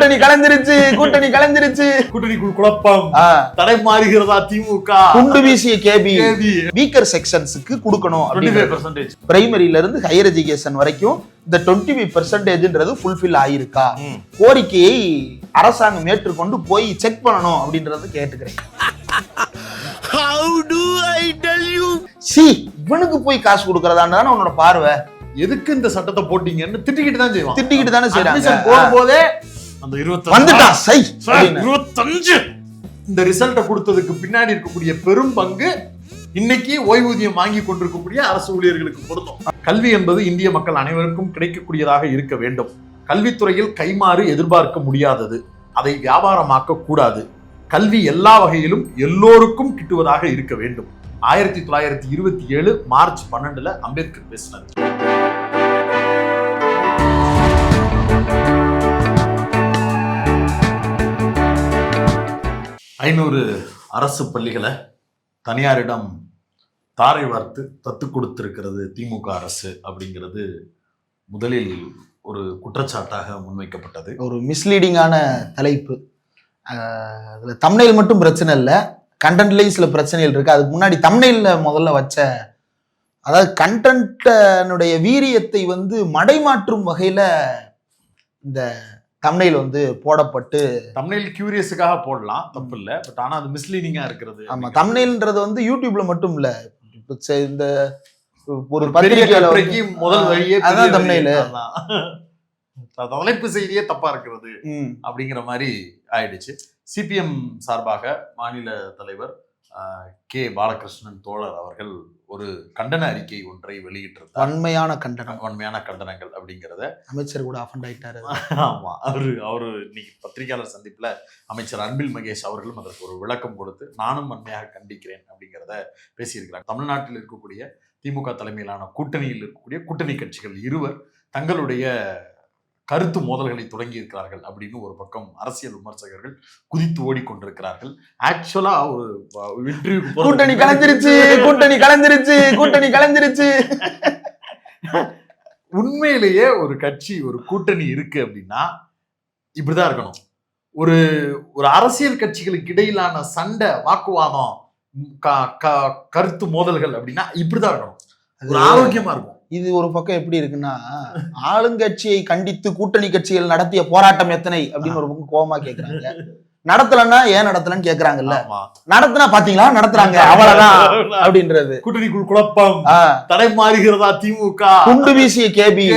கூட்டணி கலைஞ்சிருச்சு கூட்டணிக்குள் குழப்பம், தடை மாறுகிறதா திமுக, குண்டு வீசிய கேபி வீக்கர் செக்ஷன்ஸுக்கு கொடுக்கணும். 25% பிரைமரியில இருந்து ஹையர் எஜுகேஷன் வரைக்கும் இந்த 25% ஃபுல்ஃபில் ஆயிருக்கா, கோரிக்கையை அரசாங்கம் ஏற்றுக்கொண்டு போய் செக் பண்ணணும் அப்படின்றத கேட்டுக்கிறேன். How do I tell you? இவனுக்கு போய் காசு கொடுக்கறதான்னு தானே உன்னோட பார்வை. எதுக்கு இந்த சட்டத்தை போட்டீங்கன்னு திட்டிக்கிட்டு தான் செய்வான். திட்டிக்கிட்டு தானே செய்றாங்க. போகும்போதே அந்த 25 இந்த ரிசல்ட்டை கொடுத்ததுக்கு பின்னாடி இருக்கக்கூடிய பெரும் பங்கு இன்னைக்கு ஓய்வூதியம் வாங்கி கொண்டிருக்கக்கூடிய அரசு ஊழியர்களுக்கு பொருந்தும். கல்வி என்பது இந்திய மக்கள் அனைவருக்கும் கிடைக்கக்கூடியதாக இருக்க வேண்டும். கல்வித்துறையில் கைமாறு எதிர்பார்க்க முடியாதது, அதை வியாபாரமாக்க கூடாது. கல்வி எல்லா வகையிலும் எல்லோருக்கும் கிட்டுவதாக இருக்க வேண்டும். 1927 மார்ச் 12 அம்பேத்கர் பேசினார். ஐநூறு அரசு பள்ளிகளை தனியாரிடம் தாரை வார்த்து தத்து கொடுத்திருக்கிறது திமுக அரசு அப்படிங்கிறது முதலில் ஒரு குற்றச்சாட்டாக முன்வைக்கப்பட்டது. ஒரு மிஸ்லீடிங்கான தலைப்பு. அதுல தம்ப்நெயில் மட்டும் பிரச்சனை இல்லை, கண்டென்ட்லயும் சில பிரச்சனைகள் இருக்கு. அதுக்கு முன்னாடி தம்ப்நெயில்ல முதல்ல வச்ச, அதாவது கண்டென்ட்னுடைய வீரியத்தை மடைமாற்றும் வகையில இந்த தம்ப்நெயில் போடப்பட்டு, தம்ப்நெயில் கியூரியஸுக்காக போடலாம், தப்பு இல்லை. பட் ஆனா அது மிஸ்லீடிங்கா இருக்கிறது. ஆமா, தம்ப்நெயில்ன்றது யூடியூப்ல மட்டும் இல்ல, இந்த ஒரு பத்திரிகையில முதல் வழியே அதான் தம்ப்நெயில், தலைப்பு செய்தியே தப்பா இருக்கிறது அப்படிங்கிற மாதிரி ஆயிடுச்சு. சிபிஎம் சார்பாக மாநில தலைவர் கே பாலகிருஷ்ணன் தோழர் அவர்கள் ஒரு கண்டன அறிக்கை ஒன்றை வெளியிட்டிருந்தார். வன்மையான கண்டனங்கள் அப்படிங்கிறத அமைச்சர் கூட அஃபண்ட் ஆயிட்டாரு. ஆமா, அவரு இன்னைக்கு பத்திரிகையாளர் சந்திப்புல அமைச்சர் அன்பில் மகேஷ் அவர்களும் அதற்கு ஒரு விளக்கம் கொடுத்து நானும் வன்மையாக கண்டிக்கிறேன் அப்படிங்கிறத பேசியிருக்கிறாங்க. தமிழ்நாட்டில் இருக்கக்கூடிய திமுக தலைமையிலான கூட்டணியில் இருக்கக்கூடிய கூட்டணி கட்சிகள் இருவர் தங்களுடைய கருத்து மோதல்களை தொடங்கி இருக்கிறார்கள் அப்படின்னு ஒரு பக்கம் அரசியல் விமர்சகர்கள் குதித்து ஓடிக்கொண்டிருக்கிறார்கள். ஆக்சுவலா ஒரு கூட்டணி கலைஞ்சிருச்சு உண்மையிலேயே ஒரு கட்சி ஒரு கூட்டணி இருக்கு அப்படின்னா இப்படிதான் இருக்கணும். ஒரு அரசியல் கட்சிகளுக்கு இடையிலான சண்டை, வாக்குவாதம், கருத்து மோதல்கள் அப்படின்னா இப்படிதான் இருக்கணும். ஒரு ஆரோக்கியமா இருக்கும். இது ஒரு பக்கம் எப்படி இருக்குன்னா, ஆளுங்கட்சியை கண்டித்து கூட்டணி கட்சிகள் நடத்திய போராட்டம் எத்தனை அப்படின்னு ஒரு பக்கம் கோபமா கேக்குறாங்க. நடத்தலன்னா ஏன் நடத்தலன்னு கேக்குறாங்கல்ல, நடத்தினா பாத்தீங்களா நடத்துறாங்க அவ்வளவுதான் அப்படின்றது. கூட்டணிக்குள் குழப்பம், தடை மாறுகிறதா திமுக, குண்டு வீசிய கேபி.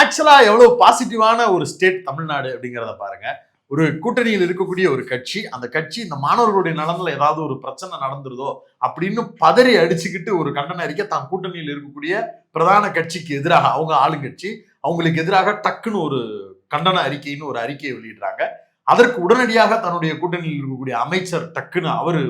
ஆக்சுவலா எவ்வளவு பாசிட்டிவான ஒரு ஸ்டேட் தமிழ்நாடு அப்படிங்கிறத பாருங்க. ஒரு கூட்டணியில் இருக்கக்கூடிய ஒரு கட்சி, அந்த கட்சி இந்த மாணவர்களுடைய நலன்ல ஏதாவது ஒரு பிரச்சனை நடந்துருதோ அப்படின்னு பதறி அடிச்சுக்கிட்டு ஒரு கண்டன அறிக்கை தான் கூட்டணியில் இருக்கக்கூடிய பிரதான கட்சிக்கு எதிராக, அவங்க ஆளுங்கட்சி அவங்களுக்கு எதிராக டக்குன்னு ஒரு கண்டன அறிக்கைன்னு ஒரு அறிக்கையை வெளியிடுறாங்க. அதற்கு உடனடியாக தன்னுடைய கூட்டணியில் இருக்கக்கூடிய அமைச்சர் டக்குன்னு அவரு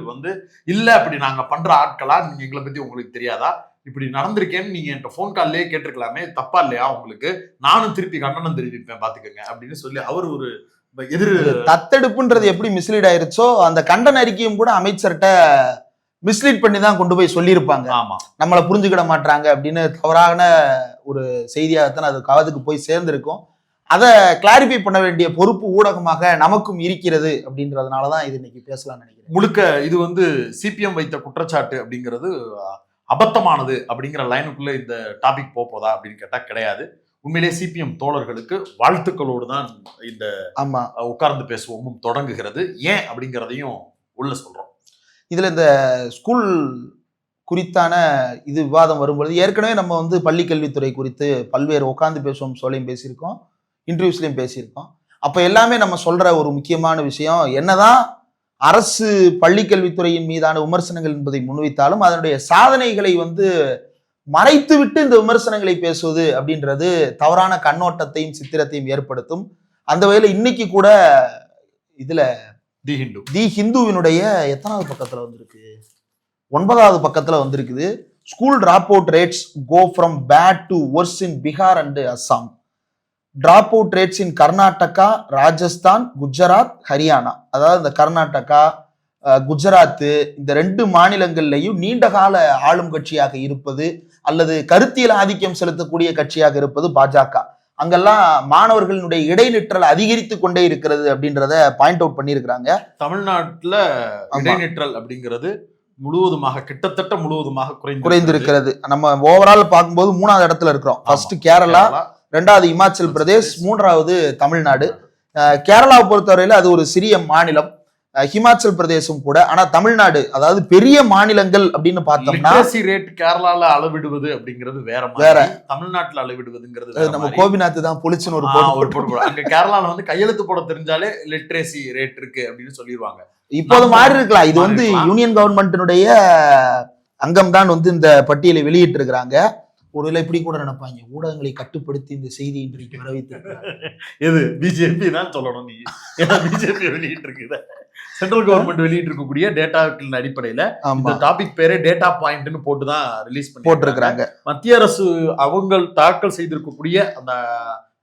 இல்ல, அப்படி நாங்க பண்ற ஆட்களா, நீங்க எங்களை பத்தி உங்களுக்கு தெரியாதா, இப்படி நடந்திருக்கேன்னு நீங்க என்கிட்ட போன் கால்லயே கேட்டிருக்கலாமே, தப்பா இல்லையா உங்களுக்கு, நானும் திருப்பி கண்டனம் தெரிவிப்பேன் பாத்துக்கோங்க அப்படின்னு சொல்லி அவர் ஒரு தத்தெடுப்புன்றது எப்படி மிஸ்லீட் ஆயிருச்சோ அந்த கண்டன அறிக்கையும் கூட அமைச்சர்கிட்ட மிஸ்லீட் பண்ணி தான் கொண்டு போய் சொல்லியிருப்பாங்க. ஆமா, நம்மளை புரிஞ்சுக்கிட மாட்டாங்க அப்படின்னு தவறான ஒரு செய்தியாகத்தான் அது காதுக்கு போய் சேர்ந்திருக்கும். அதை கிளாரிஃபை பண்ண வேண்டிய பொறுப்பு ஊடகமாக நமக்கும் இருக்கிறது அப்படின்றதுனாலதான் இது இன்னைக்கு பேசலாம்னு நினைக்கிறேன். முழுக்க இது சிபிஎம் வைத்த குற்றச்சாட்டு அப்படிங்கிறது அபத்தமானது அப்படிங்கிற லைனுக்குள்ள இந்த டாபிக் போதா அப்படின்னு கேட்டா கிடையாது. உண்மையிலே சிபிஎம் தோழர்களுக்கு வாழ்த்துக்களோடு தான் இந்த உட்கார்ந்து பேசுவோமும் தொடங்குகிறது. ஏன் அப்படிங்கிறதையும் உள்ள சொல்றோம். இதுல இந்த ஸ்கூல் குறித்தான இது விவாதம் வரும்பொழுது ஏற்கனவே நம்ம பள்ளி கல்வித்துறை குறித்து பல்வேறு உட்கார்ந்து பேசுவோம் சோலையும் பேசியிருக்கோம், இன்டர்வியூஸ்லையும் பேசியிருக்கோம். அப்ப எல்லாமே நம்ம சொல்ற ஒரு முக்கியமான விஷயம், என்னதான் அரசு பள்ளி கல்வித்துறையின் மீதான விமர்சனங்கள் என்பதை முன்வைத்தாலும் அதனுடைய சாதனைகளை மறைத்து விட்டு இந்த விமர்சனங்களை பேசுவது அப்படின்றது தவறான கண்ணோட்டத்தையும் சித்திரத்தையும் ஏற்படுத்தும். அந்த வகையில இன்னைக்கு கூட இதுல தி ஹிந்துவினுடைய எத்தனாவது பக்கத்துல வந்திருக்கு, 9வது பக்கத்துல வந்திருக்குது. School drop out rates go from bad to worse in Bihar and Assam. Drop out rates in Karnataka, Rajasthan, Gujarat, Haryana. அதாவது இந்த கர்நாடகா, குஜராத் இந்த 2 மாநிலங்கள்லையும் நீண்டகால ஆளும் கட்சியாக இருப்பது அல்லது கருத்தியல் ஆதிக்கம் செலுத்தக்கூடிய கட்சியாக இருப்பது பாஜக. அங்கெல்லாம் மாணவர்களுடைய இடைநிற்றல் அதிகரித்து கொண்டே இருக்கிறது அப்படின்றத பாயிண்ட் அவுட் பண்ணியிருக்கிறாங்க. தமிழ்நாட்டுல இடைநிற்றல் அப்படிங்கிறது முழுவதுமாக கிட்டத்தட்ட முழுவதுமாக குறைந்திருக்கிறது. நம்ம ஓவரால் பார்க்கும்போது 3வது இடத்துல இருக்கிறோம். ஃபர்ஸ்ட் கேரளா, 2வது இமாச்சல் பிரதேஷ், 3வது தமிழ்நாடு. கேரளாவை பொறுத்தவரையில அது ஒரு சிறிய மாநிலம், ஹிமாச்சல் பிரதேசம் கூட. ஆனா தமிழ்நாடு, அதாவது பெரிய மாநிலங்கள் அப்படின்னு பார்த்தோம்னா ரேட் கேரளால அளவிடுவது அப்படிங்கிறது வேற, தமிழ்நாட்டுல அளவிடுவதுங்கிறது நம்ம கோபிநாத் தான் பொலிச்சுன்னு ஒரு போட்டு அங்க கேரளால வந்து கையெழுத்து போட தெரிஞ்சாலே லிட்ரேசி ரேட் இருக்கு அப்படின்னு சொல்லிடுவாங்க. இப்போது மாறி இருக்கலாம். இது வந்து யூனியன் கவர்மெண்ட்டினுடைய அங்கம் தான் வந்து இந்த பட்டியலை வெளியிட்டு இருக்கிறாங்க. ஒருவேளை இப்படி கூட நினைப்பாங்க, ஊடகங்களை கட்டுப்படுத்தி இந்த செய்தி இன்றைக்கு வரவைத்திருக்கிறாங்க. எது பிஜேபி தான் சொல்லணும். நீ பிஜேபி வெளியிட்டு இருக்குது, சென்ட்ரல் கவர்மெண்ட் வெளியிட்டு இருக்கக்கூடிய டேட்டாக்களின் அடிப்படையில இந்த டாபிக் பேரே டேட்டா பாயிண்ட்னு போட்டுதான் ரிலீஸ் போட்டிருக்கிறாங்க. மத்திய அரசு அவங்க தாக்கல் செய்திருக்கக்கூடிய அந்த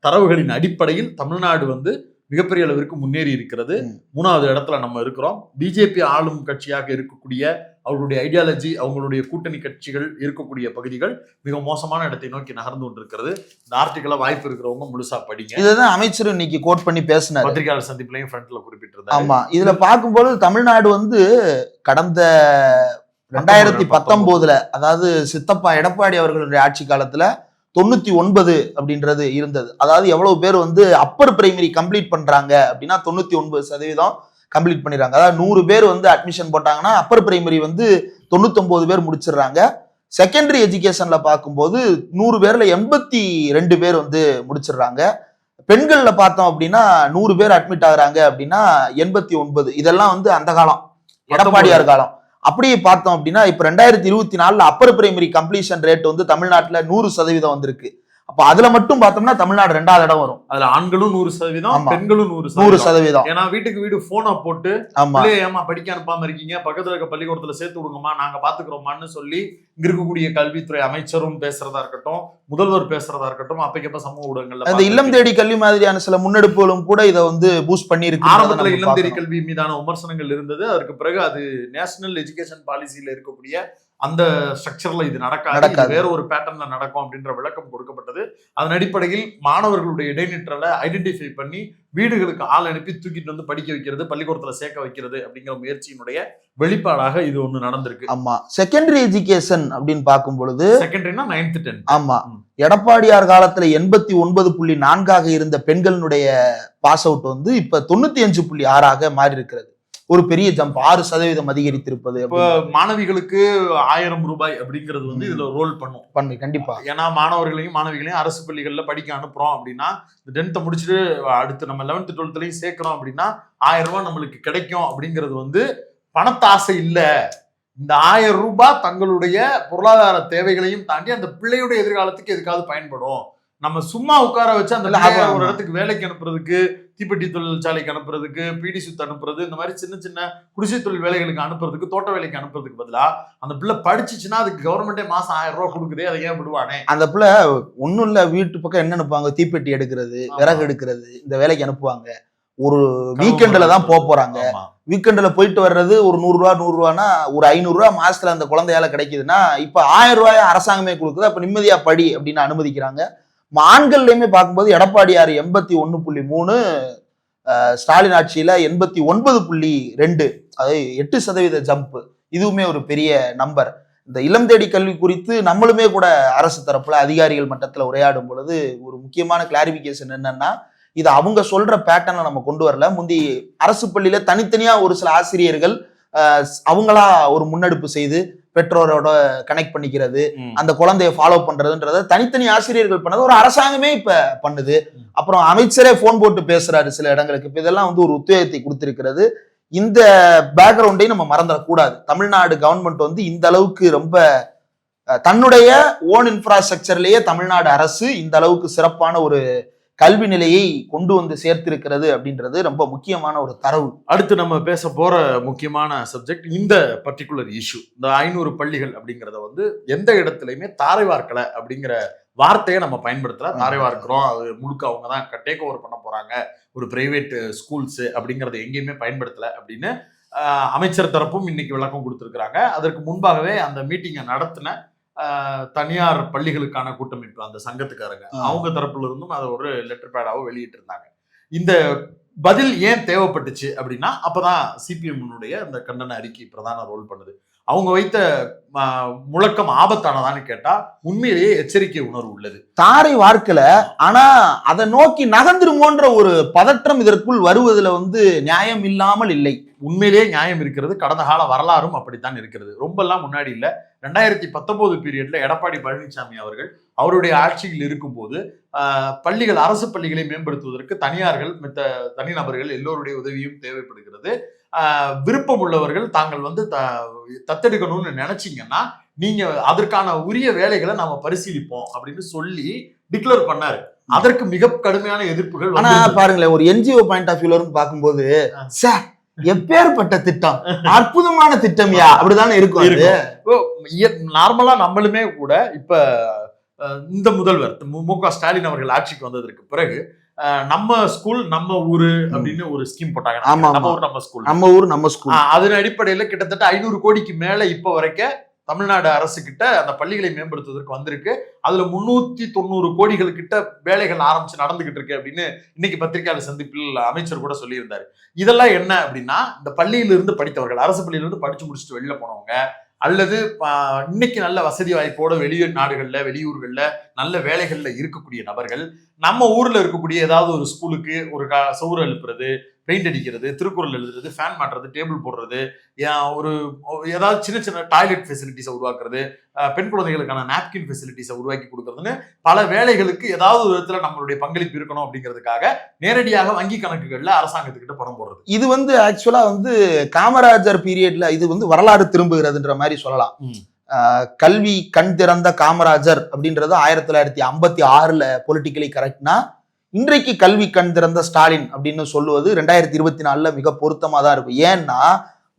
தரவுகளின் அடிப்படையில் தமிழ்நாடு வந்து மிகப்பெரிய அளவிற்கு முன்னேறி இருக்கிறது. 3வது இடத்துல நம்ம இருக்கிறோம். பிஜேபி ஆளும் கட்சியாக இருக்கக்கூடிய அவர்களுடைய ஐடியாலஜி, அவங்களுடைய கூட்டணி கட்சிகள் இருக்கக்கூடிய பகுதிகள் மிக மோசமான இடத்தை நோக்கி நகர்ந்து கொண்டிருக்கிறது. இந்த ஆர்டிக்கல வாய்ப்பு இருக்கிறவங்க முழுசா படிங்க. இதுதான் அமைச்சர் இன்னைக்கு கோட் பண்ணி பேசினார், பத்திரிகையாளர் சந்திப்புலையும் ஃப்ரண்ட்ல குறிப்பிட்டிருந்தார். ஆமா, இதுல பார்க்கும்போது தமிழ்நாடு வந்து கடந்த 2019 அதாவது சித்தப்பா எடப்பாடி அவர்களுடைய ஆட்சி காலத்துல 99 அப்படின்றது இருந்தது. அதாவது எவ்வளவு பேர் வந்து அப்பர் பிரைமரி கம்ப்ளீட் பண்றாங்க அப்படின்னா 99% கம்ப்ளீட் பண்ணிடுறாங்க. அதாவது 100 பேர் வந்து அட்மிஷன் போட்டாங்கன்னா அப்பர் பிரைமரி வந்து 99 பேர் முடிச்சிடுறாங்க. செகண்டரி எஜுகேஷன்ல பார்க்கும்போது 100 பேர்ல 82 பேர் வந்து முடிச்சிடுறாங்க. பெண்கள்ல பார்த்தோம் அப்படின்னா 100 பேர் அட்மிட் ஆகுறாங்க அப்படின்னா 89. இதெல்லாம் வந்து அந்த காலம், எடப்பாடியார் காலம். அப்படியே பார்த்தோம் அப்படின்னா இப்ப 2024 அப்பர் பிரைமரி கம்ப்ளீஷன் ரேட் வந்து தமிழ்நாட்டுல 100% வந்திருக்கு. அப்ப அதுல மட்டும் பார்த்தோம்னா தமிழ்நாடு 2வது இடம் வரும். அதுல ஆண்களும் 100%, பெண்களும் 100%. ஏன்னா வீட்டுக்கு வீடு போனை போட்டு ஏமா படிக்க அனுப்பாம இருக்கீங்க, பக்கத்துல இருக்க பள்ளிக்கூடத்துல சேர்த்து விடுங்கம்மா, நாங்க பாத்துக்கிறோமான்னு சொல்லி இங்க இருக்கக்கூடிய கல்வித்துறை அமைச்சரும் பேசுறதா இருக்கட்டும், முதல்வர் பேசுறதா இருக்கட்டும், அப்பக்கப்ப சமூக ஊடகங்கள்ல அந்த இல்லம் தேடி கல்வி மாதிரியான சில முன்னெடுப்புகளும் கூட இதை வந்து பூஸ்ட் பண்ணி இருக்கு. ஆரம்பத்துல இல்லம் தேடி கல்வி மீதான விமர்சனங்கள் இருந்தது. அதற்கு பிறகு அது நேஷனல் எஜுகேஷன் பாலிசியில இருக்கக்கூடிய அந்த ஸ்ட்ரக்சர்ல இது நடக்காது, வேற ஒரு பேட்டர்ன்ல நடக்கும் அப்படின்ற விளக்கம் கொடுக்கப்பட்டது. அதன் அடிப்படையில் மாணவர்களுடைய இடைநிற்றலை ஐடென்டிஃபை பண்ணி வீடுகளுக்கு ஆள் அனுப்பி தூக்கிட்டு வந்து படிக்க வைக்கிறது, பள்ளிக்கூடத்துல சேர்க்க வைக்கிறது அப்படிங்கிற முயற்சியினுடைய வெளிப்பாடாக இது ஒண்ணு நடந்திருக்கு. ஆமா, செகண்டரி எஜுகேஷன் அப்படின்னு பார்க்கும் பொழுது செகண்டரினா 9th 10th. ஆமா, எடப்பாடியார் காலத்துல 89.4 இருந்த பெண்களுடைய பாஸ் அவுட் வந்து இப்ப 95.6 மாறி இருக்கிறது. ஒரு பெரிய ஜம்ப், 6% அதிகரித்திருப்பது. மாணவிகளுக்கு 1000 ரூபாய் அப்படிங்கிறது வந்து இதுல ரோல் பண்ணும் கண்டிப்பா. ஏன்னா மாணவிகளையும் அரசு பள்ளிகள்ல படிக்க அனுப்புறோம் அப்படின்னா 10th முடிச்சுட்டு அடுத்து நம்ம 11th 12th சேர்க்கிறோம் அப்படின்னா 1000 ரூபாய் நம்மளுக்கு கிடைக்கும் அப்படிங்கிறது வந்து பணத்தாசை இல்ல. இந்த 1000 ரூபாய் தங்களுடைய பொருளாதார தேவைகளையும் தாண்டி அந்த பிள்ளையுடைய எதிர்காலத்துக்கு எதுக்காவது பயன்படும். நம்ம சும்மா உட்கார வச்சு அந்த ஒரு இடத்துக்கு வேலைக்கு அனுப்புறதுக்கு, தீப்பெட்டி தொழிற்சாலைக்கு அனுப்புறதுக்கு, பீடி சுத்து அனுப்புறது, இந்த மாதிரி சின்ன சின்ன குடிசை தொழில் வேலைகளுக்கு அனுப்புறதுக்கு, தோட்ட வேலைக்கு அனுப்புறதுக்கு பதிலா அந்த பிள்ளை படிச்சுச்சுன்னா அதுக்கு கவர்மெண்டே மாசம் 1000 ரூபாய் கொடுக்குதே, அதை ஏன் விடுவானே? அந்த பிள்ளை ஒன்னும் இல்ல, வீட்டு பக்கம் என்ன அனுப்புவாங்க, தீப்பெட்டி எடுக்கிறது, விறகு எடுக்கிறது, இந்த வேலைக்கு அனுப்புவாங்க. ஒரு வீக்கெண்ட்ல தான் போறாங்க. வீக்கெண்ட்ல போயிட்டு வர்றது ஒரு 100 ரூபானா ஒரு 500 ரூபாய் மாசத்துல அந்த குழந்தையால கிடைக்குதுன்னா இப்ப 1000 ரூபாய் அரசாங்கமே கொடுக்குது. அப்ப நிம்மதியா படி அப்படின்னு அனுமதிக்கிறாங்க. ஆண்கள்லயுமே பார்க்கும்போது எடப்பாடியார் 81.3, ஸ்டாலின் ஆட்சியில 89.2, அது 8% ஜம்ப். இதுவுமே ஒரு பெரிய நம்பர். இந்த இளம் தேடி கல்வி குறித்து நம்மளுமே கூட அரசு தரப்புல அதிகாரிகள் மட்டத்துல உரையாடும் பொழுது ஒரு முக்கியமான கிளாரிபிகேஷன் என்னன்னா, இது அவங்க சொல்ற பேட்டர்னை நம்ம கொண்டு வரல. முந்தி அரசு பள்ளியில தனித்தனியா ஒரு சில ஆசிரியர்கள் அவங்களா ஒரு முன்னெடுப்பு செய்து பெற்றோரோட கனெக்ட் பண்ணிக்கிறது, அந்த குழந்தைய ஃபாலோ பண்றதுன்றத தனித்தனி ஆசிரியர்கள் பண்ணது ஒரு அரசாங்கமே இப்ப பண்ணுது. அப்புறம் அமைச்சரே போன் போட்டு பேசுறாரு சில இடங்களுக்கு. இப்ப இதெல்லாம் வந்து ஒரு உத்வேகத்தை கொடுத்திருக்கிறது. இந்த பேக்ரவுண்டையும் நம்ம மறந்துடக்கூடாது. தமிழ்நாடு கவர்மெண்ட் வந்து இந்த அளவுக்கு ரொம்ப தன்னுடைய ஓன் இன்ஃப்ராஸ்ட்ரக்சர்லயே தமிழ்நாடு அரசு இந்த அளவுக்கு சிறப்பான ஒரு கல்வி நிலையை கொண்டு வந்து சேர்த்திருக்கிறது அப்படின்றது ரொம்ப முக்கியமான ஒரு தரவு. அடுத்து நம்ம பேச போற முக்கியமான சப்ஜெக்ட் இந்த பர்டிகுலர் இஷ்யூ. இந்த 500 பள்ளிகள் அப்படிங்கிறத வந்து எந்த இடத்துலயுமே தாரை வார்க்கல அப்படிங்கிற வார்த்தையை நம்ம பயன்படுத்தல. தாரை வார்க்கிறோம், அது முழுக்க அவங்க தான் டேக் ஓவர் பண்ண போறாங்க, ஒரு பிரைவேட் ஸ்கூல்ஸ் அப்படிங்கறத எங்கேயுமே பயன்படுத்தல அப்படின்னு அமைச்சர் தரப்பும் இன்னைக்கு விளக்கம் கொடுத்திருக்கிறாங்க. அதற்கு முன்பாகவே அந்த மீட்டிங்கை நடத்தின தனியார் பள்ளிகளுக்கான கூட்டமைப்பு அந்த சங்கத்துக்காரங்க அவங்க தரப்புல இருந்தும் அதை ஒரு லெட்டர் பேடாவோ வெளியிட்டு இருந்தாங்க. இந்த பதில் ஏன் தேவைப்பட்டுச்சு அப்படின்னா அப்பதான் சிபிஎம்னுடைய அந்த கண்டன அறிக்கை பிரதான ரோல் பண்ணுது. அவங்க வைத்த முழக்கம் ஆபத்தானதான்னு கேட்டா உண்மையிலேயே எச்சரிக்கை உணர்வு உள்ளது. தாரை வார்க்கல, ஆனா அதை நோக்கி நகர்ந்துருமோன்ற ஒரு பதற்றம் இதற்குள் வருவதுல நியாயம் இல்லாமல் இல்லை. உண்மையிலேயே நியாயம் இருக்கிறது. கடந்த கால வரலாறும் அப்படித்தான் இருக்கிறது. ரொம்ப எல்லாம் முன்னாடி இல்ல, 2019 பீரியட்ல எடப்பாடி பழனிசாமி அவர்கள் அவருடைய ஆட்சியில் இருக்கும்போது பள்ளிகள், அரசு பள்ளிகளை மேம்படுத்துவதற்கு தனியார்கள், தனிநபர்கள் எல்லோருடைய உதவியும் தேவைப்படுகிறது. விருப்பம் உள்ளவர்கள் தாங்கள் தத்தெடுக்கணும்னு நினைச்சீங்கன்னா நீங்க அதற்கான உரிய வேலைகளை நாம பரிசீலிப்போம் அப்படின்னு சொல்லி டிக்ளேர் பண்ணாரு. அதற்கு மிக கடுமையான எதிர்ப்புகள். ஆனா பாருங்களேன், ஒரு என்ஜிஓ பாயிண்ட் ஆஃப் வியூல இருந்து பார்க்கும்போது எப்பேற்பட்ட திட்டம், அற்புதமான திட்டம்யா அப்படிதானே இருக்கும். நார்மலா நம்மளுமே கூட இப்ப இந்த முதல்வர் மு.க. ஸ்டாலின் அவர்கள் ஆட்சிக்கு வந்ததற்கு பிறகு நம்ம ஸ்கூல் நம்ம ஊரு அப்படின்னு ஒரு ஸ்கீம் போட்டாங்க. நம்ம ஊர் நம்ம ஸ்கூல். அதன் அடிப்படையில கிட்டத்தட்ட 500 கோடிக்கு மேல இப்ப வரைக்கும் தமிழ்நாடு அரசு கிட்ட அந்த பள்ளிகளை மேம்படுத்துவதற்கு வந்திருக்கு. அதுல 390 கோடிகள் கிட்ட வேலைகள் ஆரம்பிச்சு நடந்துகிட்டு இருக்கு அப்படின்னு இன்னைக்கு பத்திரிகையாளர் சந்திப்பில் அமைச்சர் கூட சொல்லியிருந்தாரு. இதெல்லாம் என்ன அப்படின்னா, இந்த பள்ளியிலிருந்து படித்தவர்கள், அரசு பள்ளியிலிருந்து படிச்சு முடிச்சுட்டு வெளியில போனவங்க, அல்லது இன்னைக்கு நல்ல வசதி வாய்ப்போட வெளிநாடுகள்ல வெளியூர்கள்ல நல்ல வேலைகள்ல இருக்கக்கூடிய நபர்கள் நம்ம ஊர்ல இருக்கக்கூடிய ஏதாவது ஒரு ஸ்கூலுக்கு ஒரு சவுறு எழுப்புறது, பெயிண்ட் அடிக்கிறது, திருக்குறள் எழுதுறது, ஃபேன் மாட்டுறது, டேபிள் போடுறது, ஒரு ஏதாவது சின்ன சின்ன டாய்லெட் ஃபெசிலிட்டிஸை உருவாக்குறது, பெண் குழந்தைகளுக்கான நாப்கின் ஃபெசிலிட்டிஸை உருவாக்கி கொடுக்கறதுன்னு பல வேலைகளுக்கு ஏதாவது ஒரு விதத்துல நம்மளுடைய பங்களிப்பு இருக்கணும் அப்படிங்கிறதுக்காக நேரடியாக வங்கி கணக்குகள்ல அரசாங்கத்துக்கிட்ட பணம் போடுறது. இது ஆக்சுவலா காமராஜர் பீரியட்ல இது வரலாறு திரும்புகிறதுன்ற மாதிரி சொல்லலாம். கல்வி கண் திறந்த காமராஜர் அப்படின்றது 1956 பொலிட்டிக்கலி கரெக்ட்னா, இன்றைக்கு கல்வி கண் திறந்த ஸ்டாலின் அப்படின்னு சொல்லுவது 2024 மிக பொருத்தமா தான் இருக்கும். ஏன்னா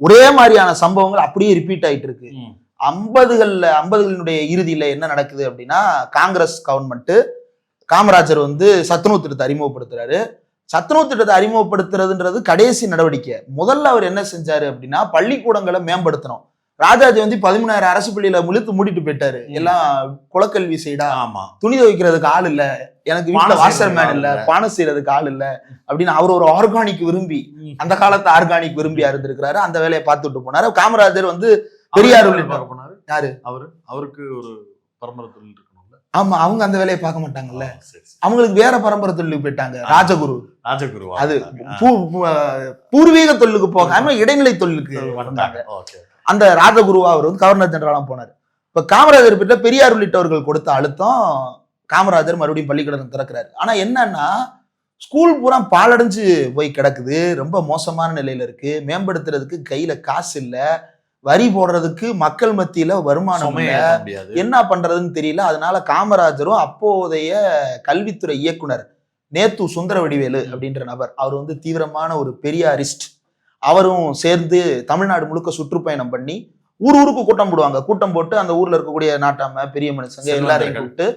ஒரே மாதிரியான சம்பவங்கள் அப்படியே ரிப்பீட் ஆயிட்டு இருக்கு. 50களினுடைய இறுதியில என்ன நடக்குது அப்படின்னா, காங்கிரஸ் கவர்மெண்ட் காமராஜர் சத்துணவு திட்டத்தை அறிமுகப்படுத்துறாரு. சத்துணவு திட்டத்தை அறிமுகப்படுத்துறதுன்றது கடைசி நடவடிக்கை. முதல்ல அவர் என்ன செஞ்சாரு அப்படின்னா, பள்ளிக்கூடங்களை மேம்படுத்தணும். ராஜாஜி 13,000 அரசு பள்ளியில மூடிட்டு போயிட்டாரு. எல்லாம் குலக்கல்வி சைடா, துணி துவைக்கிறதுக்கு ஆள் இல்ல, எனக்கு வீட்டுல வாஷர் மேன் இல்ல, பானை செய்யறதுக்கு ஆள் இல்ல அப்படின்னு அவர் ஒரு ஆர்கானிக் விரும்பி, அந்த காலத்து ஆர்கானிக் விரும்பியா இருந்திருக்கிறாரு. அந்த வேலையை பார்த்துட்டு போனாரு. காமராஜர் பெரியார் போனாரு. யாரு அவருக்கு ஒரு பரம்பரை தொழில் இருக்கணும்ல. ஆமா, அவங்க அந்த வேலையை பார்க்க மாட்டாங்கல்ல, அவங்களுக்கு வேற பரம்பரை தொழிலுக்கு போயிட்டாங்க. ராஜகுரு அது பூர்வீக தொழிலுக்கு போகாம இடைநிலை தொழிலுக்கு வந்தாங்க. அந்த ராஜகுருவா அவர் கவர்னர் ஜெனரலா போனார். இப்ப காமராஜர் கிட்ட பெரியார் உள்ளிட்டவர்கள் கொடுத்த அழுத்தம் காமராஜர் மறுபடியும் பள்ளிக்கூடம் திறக்கிறாரு. ஆனா என்னன்னா, ஸ்கூல் பூரா பாலடைஞ்சு போய் கிடக்குது, ரொம்ப மோசமான நிலையில இருக்கு, மேம்படுத்துறதுக்கு கையில காசு இல்ல, வரி போடுறதுக்கு மக்கள் மத்தியில வருமானம் என்ன பண்றதுன்னு தெரியல. அதனால காமராஜரும் அப்போதைய கல்வித்துறை இயக்குனர் நேத்து சுந்தரவடிவேலு அப்படின்ற நபர், அவர் தீவிரமான ஒரு பெரியாரிஸ்ட், அவரும் சேர்ந்து தமிழ்நாடு முழுக்க சுற்றுப்பயணம் பண்ணி ஊருக்கு கூட்டம் போடுவாங்க. கூட்டம் போட்டு அந்த ஊர்ல இருக்கக்கூடிய நாட்டாம பெரிய மனுஷங்க எல்லாரையும் கூப்பிட்டு,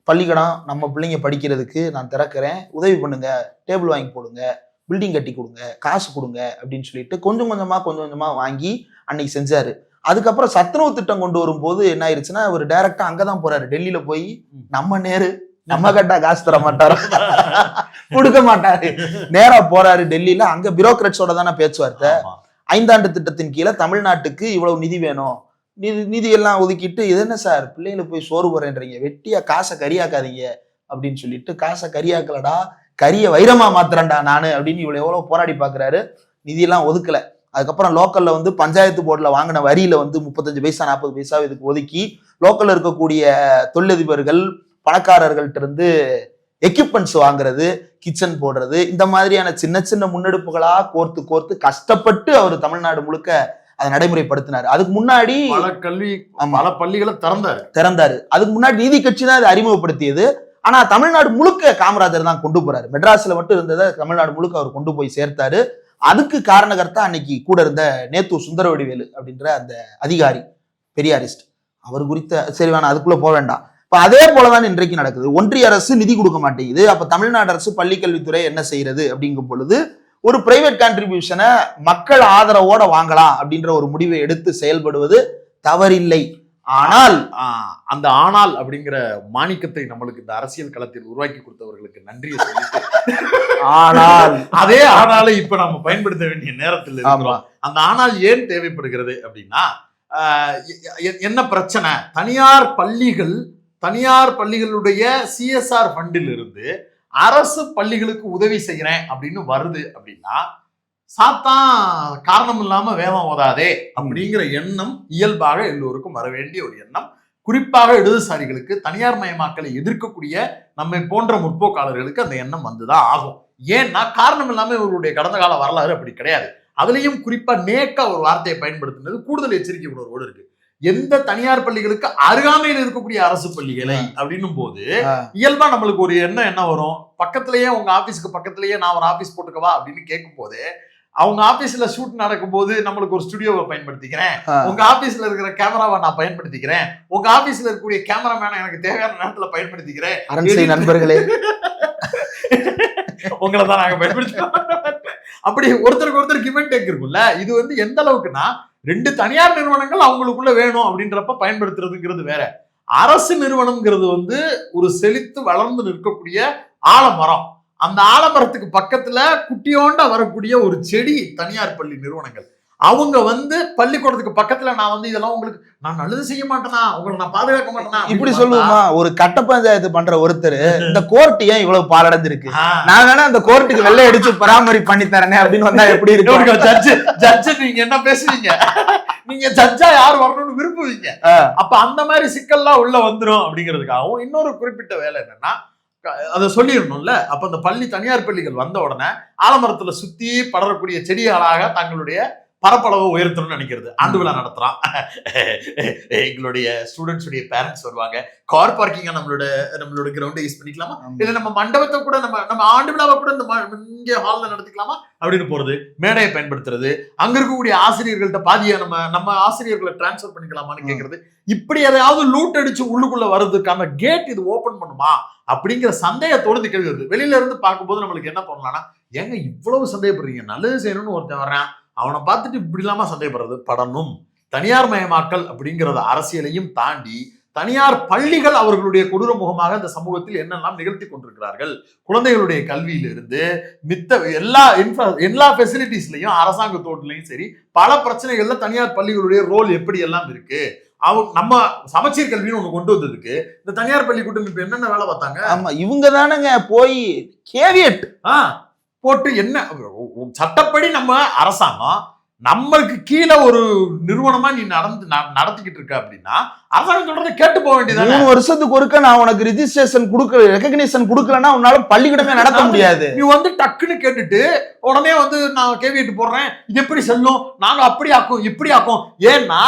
பள்ளிக்கூடம் நம்ம பிள்ளைங்க படிக்கிறதுக்கு நான் திறக்கிறேன், உதவி பண்ணுங்க, டேபிள் வாங்கி போடுங்க, பில்டிங் கட்டி கொடுங்க, காசு கொடுங்க அப்படின்னு சொல்லிட்டு கொஞ்சம் கொஞ்சமா வாங்கி அன்னைக்கு செஞ்சாரு. அதுக்கப்புறம் சத்துணவு திட்டம் கொண்டு வரும்போது என்ன ஆயிடுச்சுன்னா, அவர் டைரக்டா அங்கதான் போறாரு. டெல்லியில போய் நம்ம நேரு நம்ம கட்டா காசு தர மாட்டாரு, கொடுக்க மாட்டாரு, நேரா போறாரு டெல்லியில. அங்க பியூரோக்ராட்ஸோட தானே பேச்சுவார்த்தை. 5 ஆண்டு திட்டத்தின் கீழே தமிழ்நாட்டுக்கு இவ்வளவு நிதி வேணும், நிதி எல்லாம் ஒதுக்கிட்டு, இது என்ன சார் பிள்ளைகளை போய் சோறு போறேன்றீங்க, வெட்டியா காசை கரியாக்காதீங்க அப்படின்னு சொல்லிட்டு, காசை கரியாக்கலடா, கரிய வைரமா மாத்திரண்டா நானு அப்படின்னு இவ்வளவு எவ்வளவு போராடி பாக்குறாரு. நிதியெல்லாம் ஒதுக்கல. அதுக்கப்புறம் லோக்கல்ல பஞ்சாயத்து போர்டுல வாங்கின வரியில 35 பைசா 40 பைசா இதுக்கு ஒதுக்கி லோக்கல்ல இருக்கக்கூடிய தொழிலதிபர்கள் பணக்காரர்கள்ட்ட இருந்து எக்யூப்மெண்ட்ஸ் வாங்குறது, கிச்சன் போடுறது, இந்த மாதிரியான சின்ன சின்ன முன்னெடுப்புகளா கோர்த்து கஷ்டப்பட்டு அவர் தமிழ்நாடு முழுக்க அதை நடைமுறைப்படுத்தினாரு. அதுக்கு முன்னாடி பல பள்ளிகளை திறந்தாரு. அதுக்கு முன்னாடி நீதி கட்சி தான் இதை அறிமுகப்படுத்தியது. ஆனா தமிழ்நாடு முழுக்க காமராஜர் தான் கொண்டு போறாரு. மெட்ராஸ்ல மட்டும் இருந்ததை தமிழ்நாடு முழுக்க அவர் கொண்டு போய் சேர்த்தாரு. அதுக்கு காரணகர்த்தா அன்னைக்கு கூட இருந்த நேத்து சுந்தரவடிவேலு அப்படின்ற அந்த அதிகாரி, பெரியாரிஸ்ட். அவர் குறித்த சரி வேணாம், அதுக்குள்ள போக வேண்டாம். இப்ப அதே போலதான் இன்றைக்கு நடக்குது. ஒன்றிய அரசு நிதி கொடுக்க மாட்டேங்குது. அப்ப தமிழ்நாடு அரசு பள்ளிக்கல்வித்துறை என்ன செய்யறது அப்படிங்கும் பொழுது, ஒரு பிரைவேட் கான்ட்ரிபியூஷனை மக்கள் ஆதரவோட வாங்கலாம் அப்படின்ற ஒரு முடிவை எடுத்து செயல்படுவது தவறில்லை. ஆனால் அந்த ஆனால் அப்படிங்கிற மாணிக்கத்தை நம்மளுக்கு இந்த அரசியல் களத்தில் உருவாக்கி கொடுத்தவர்களுக்கு நன்றியை சொல்லிட்டு ஆனால் அதே ஆனாலை இப்ப நம்ம பயன்படுத்த வேண்டிய நேரத்தில் இருக்கிறோம். அந்த ஆனால் ஏன் தேவைப்படுகிறது அப்படின்னா என்ன பிரச்சனை, தனியார் பள்ளிகளுடைய சிஎஸ்ஆர் ஃபண்டில் இருந்து அரசு பள்ளிகளுக்கு உதவி செய்யறேன் அப்படின்னு வருது அப்படின்னா சாத்தான் காரணம் இல்லாம வேதம் ஓதாதே அப்படிங்கிற எண்ணம் இயல்பாக எல்லோருக்கும் வர வேண்டிய ஒரு எண்ணம். குறிப்பாக இடதுசாரிகளுக்கு, தனியார் மயமாக்கலை எதிர்க்கக்கூடிய நம்மை போன்ற முற்போக்காளர்களுக்கு அந்த எண்ணம் வந்துதான் ஆகும். ஏன்னா காரணம் இல்லாம இவர்களுடைய கடந்த கால வரலாறு அப்படி கிடையாது. அதுலயும் குறிப்பா நேக்கா ஒரு வார்த்தையை பயன்படுத்தினது கூடுதல் எச்சரிக்கை உணர்வோடு இருக்கு. எந்த தனியார் பள்ளிகளுக்கு அருகாமையில் இருக்கக்கூடிய அரசு பள்ளிகளை அப்படின்னும் போது இயல்பா நம்மளுக்கு ஒரு எண்ணம் என்ன வரும், பக்கத்திலேயே உங்க ஆபீஸ்க்கு பக்கத்திலேயே நான் ஒரு ஆபீஸ் போட்டுக்கவா அப்படின்னு கேட்கும் போது அவங்க ஆபீஸ்ல ஷூட் நடக்கும் போது நம்மளுக்கு ஒரு ஸ்டுடியோவை பயன்படுத்திக்கிறேன், உங்க ஆபீஸ்ல இருக்கிற கேமராவை நான் பயன்படுத்திக்கிறேன், உங்க ஆபீஸ்ல இருக்கக்கூடிய கேமராமேனை எனக்கு தேவையான நேரத்துல பயன்படுத்திக்கிறேன் நண்பர்களே உங்களை தான் நாங்க பயன்படுத்திக்கிறோம். அப்படி ஒருத்தருக்கு ஒருத்தர் கிவ் அண்ட் டேக் இருக்கும்ல. இது வந்து எந்த அளவுக்குன்னா ரெண்டு தனியார் நிறுவனங்கள் அவங்களுக்குள்ள வேணும் அப்படின்றப்ப பயன்படுத்துறதுங்கிறது வேற. அரசு நிறுவனம்ங்கிறது வந்து ஒரு செழித்து வளர்ந்து நிற்கக்கூடிய ஆலமரம். அந்த ஆலமரத்துக்கு பக்கத்துல குட்டியோண்டா வரக்கூடிய ஒரு செடி தனியார் பள்ளி நிறுவனங்கள். அவங்க வந்து பள்ளிக்கூடத்துக்கு பக்கத்துல நான் வந்து இதெல்லாம் உங்களுக்கு நான் நல்லது செய்ய மாட்டேனா, உங்களை நான் பாதுகாக்க மாட்டேனா இப்படி சொல்லுவோமா? ஒரு கட்ட பஞ்சாயத்து பண்ற ஒருத்தர் இந்த கோர்ட் ஏன் இவ்வளவு பாலடைஞ்சிருக்கு, நான் வேணா அந்த கோர்ட்டுக்கு வெள்ளை அடிச்சு பராமரி பண்ணி தரேன் அப்படின்னு வந்தா எப்படி இருக்கு? ஜட்ஜ் நீங்க என்ன பேசுவீங்க? நீங்க ஜட்ஜா யார் வரணும்னு விரும்புவீங்க. அப்ப அந்த மாதிரி சிக்கல்லாம் உள்ள வந்துரும் அப்படிங்கிறதுக்காகவும் இன்னொரு குறிப்பிட்ட வேலை என்னன்னா அதை சொல்லிடணும்ல. அப்ப அந்த பள்ளி தனியார் பள்ளிகள் வந்த உடனே ஆலமரத்துல சுத்தி படரக்கூடிய செடிகளாக தங்களுடைய பரப்பளவை உயர்த்தணும்னு நினைக்கிறது. ஆண்டு விழா நடத்துறான், எங்களுடைய ஸ்டூடெண்ட்ஸுடைய பேரண்ட்ஸ் வருவாங்க, கார் பார்க்கிங்கா நம்மளோட கிரவுண்டை யூஸ் பண்ணிக்கலாமா, இல்ல நம்ம மண்டபத்தை கூட நம்ம ஆண்டு விழாவை கூட இங்க ஹால்ல நடத்திக்கலாமா அப்படின்னு போறது, மேடையை பயன்படுத்துறது, அங்க இருக்கக்கூடிய ஆசிரியர்கள்ட்ட பாதியா நம்ம ஆசிரியர்களை டிரான்ஸ்பர் பண்ணிக்கலாமான்னு கேட்கறது. இப்படி எதையாவது லூட் அடிச்சு உள்ளுக்குள்ள வர்றதுக்கான கேட் இது ஓபன் பண்ணுமா அப்படிங்கிற சந்தேகத்தோடு இந்த கேள்வி வருது. வெளியில இருந்து பார்க்கும்போது நம்மளுக்கு என்ன பண்ணலாம்னா, ஏங்க இவ்வளவு சந்தேகப்படுறீங்க, நல்லது செய்யணும்னு ஒருத்தன் வர்றான், அவனை பார்த்துட்டு இப்படி இல்லாம சந்தேகப்படுறது படணும். தனியார் மயமாக்கல் அப்படிங்கிறத அரசியலையும் தாண்டி தனியார் பள்ளிகள் அவர்களுடைய கொடூர முகமாக இந்த சமூகத்தில் என்னெல்லாம் நிகழ்த்தி கொண்டிருக்கிறார்கள். குழந்தைகளுடைய கல்வியிலிருந்து மித்த எல்லா ஃபெசிலிட்டிஸ்லையும் அரசாங்கத்தோட்டிலையும் சரி பல பிரச்சனைகள்ல தனியார் பள்ளிகளுடைய ரோல் எப்படி எல்லாம் இருக்கு. நம்ம சமச்சீர் கல்வின்னு ஒண்ணு கொண்டு வந்ததுக்கு இந்த தனியார் பள்ளி கூட்டமைப்பு என்னென்ன வேலை பார்த்தாங்க? ஆமா, இவங்க தானங்க போய் கேவியட் போட்டு என்ன சட்டப்படி நம்ம அரசாங்கம் நம்மளுக்கு கீழே ஒரு நிறுவனமா நீ நடத்திக்கிட்டு இருக்க அப்படின்னா அரசாங்கம் சொல்றதை கேட்டு போக வேண்டியது. 3 வருஷத்துக்கு ஒருக்க நான் உனக்கு ரெஜிஸ்ட்ரேஷன் ரெகக்னிஷன் கொடுக்கலன்னா உன்னால பள்ளிக்கூடமே நடத்த முடியாது. நீ வந்து டக்குன்னு கேட்டுட்டு உடனே வந்து நான் கேவியட் போடுறேன், இது எப்படி செல்லும், நாங்க அப்படி ஆக்கும் இப்படி ஆக்கும். ஏன்னா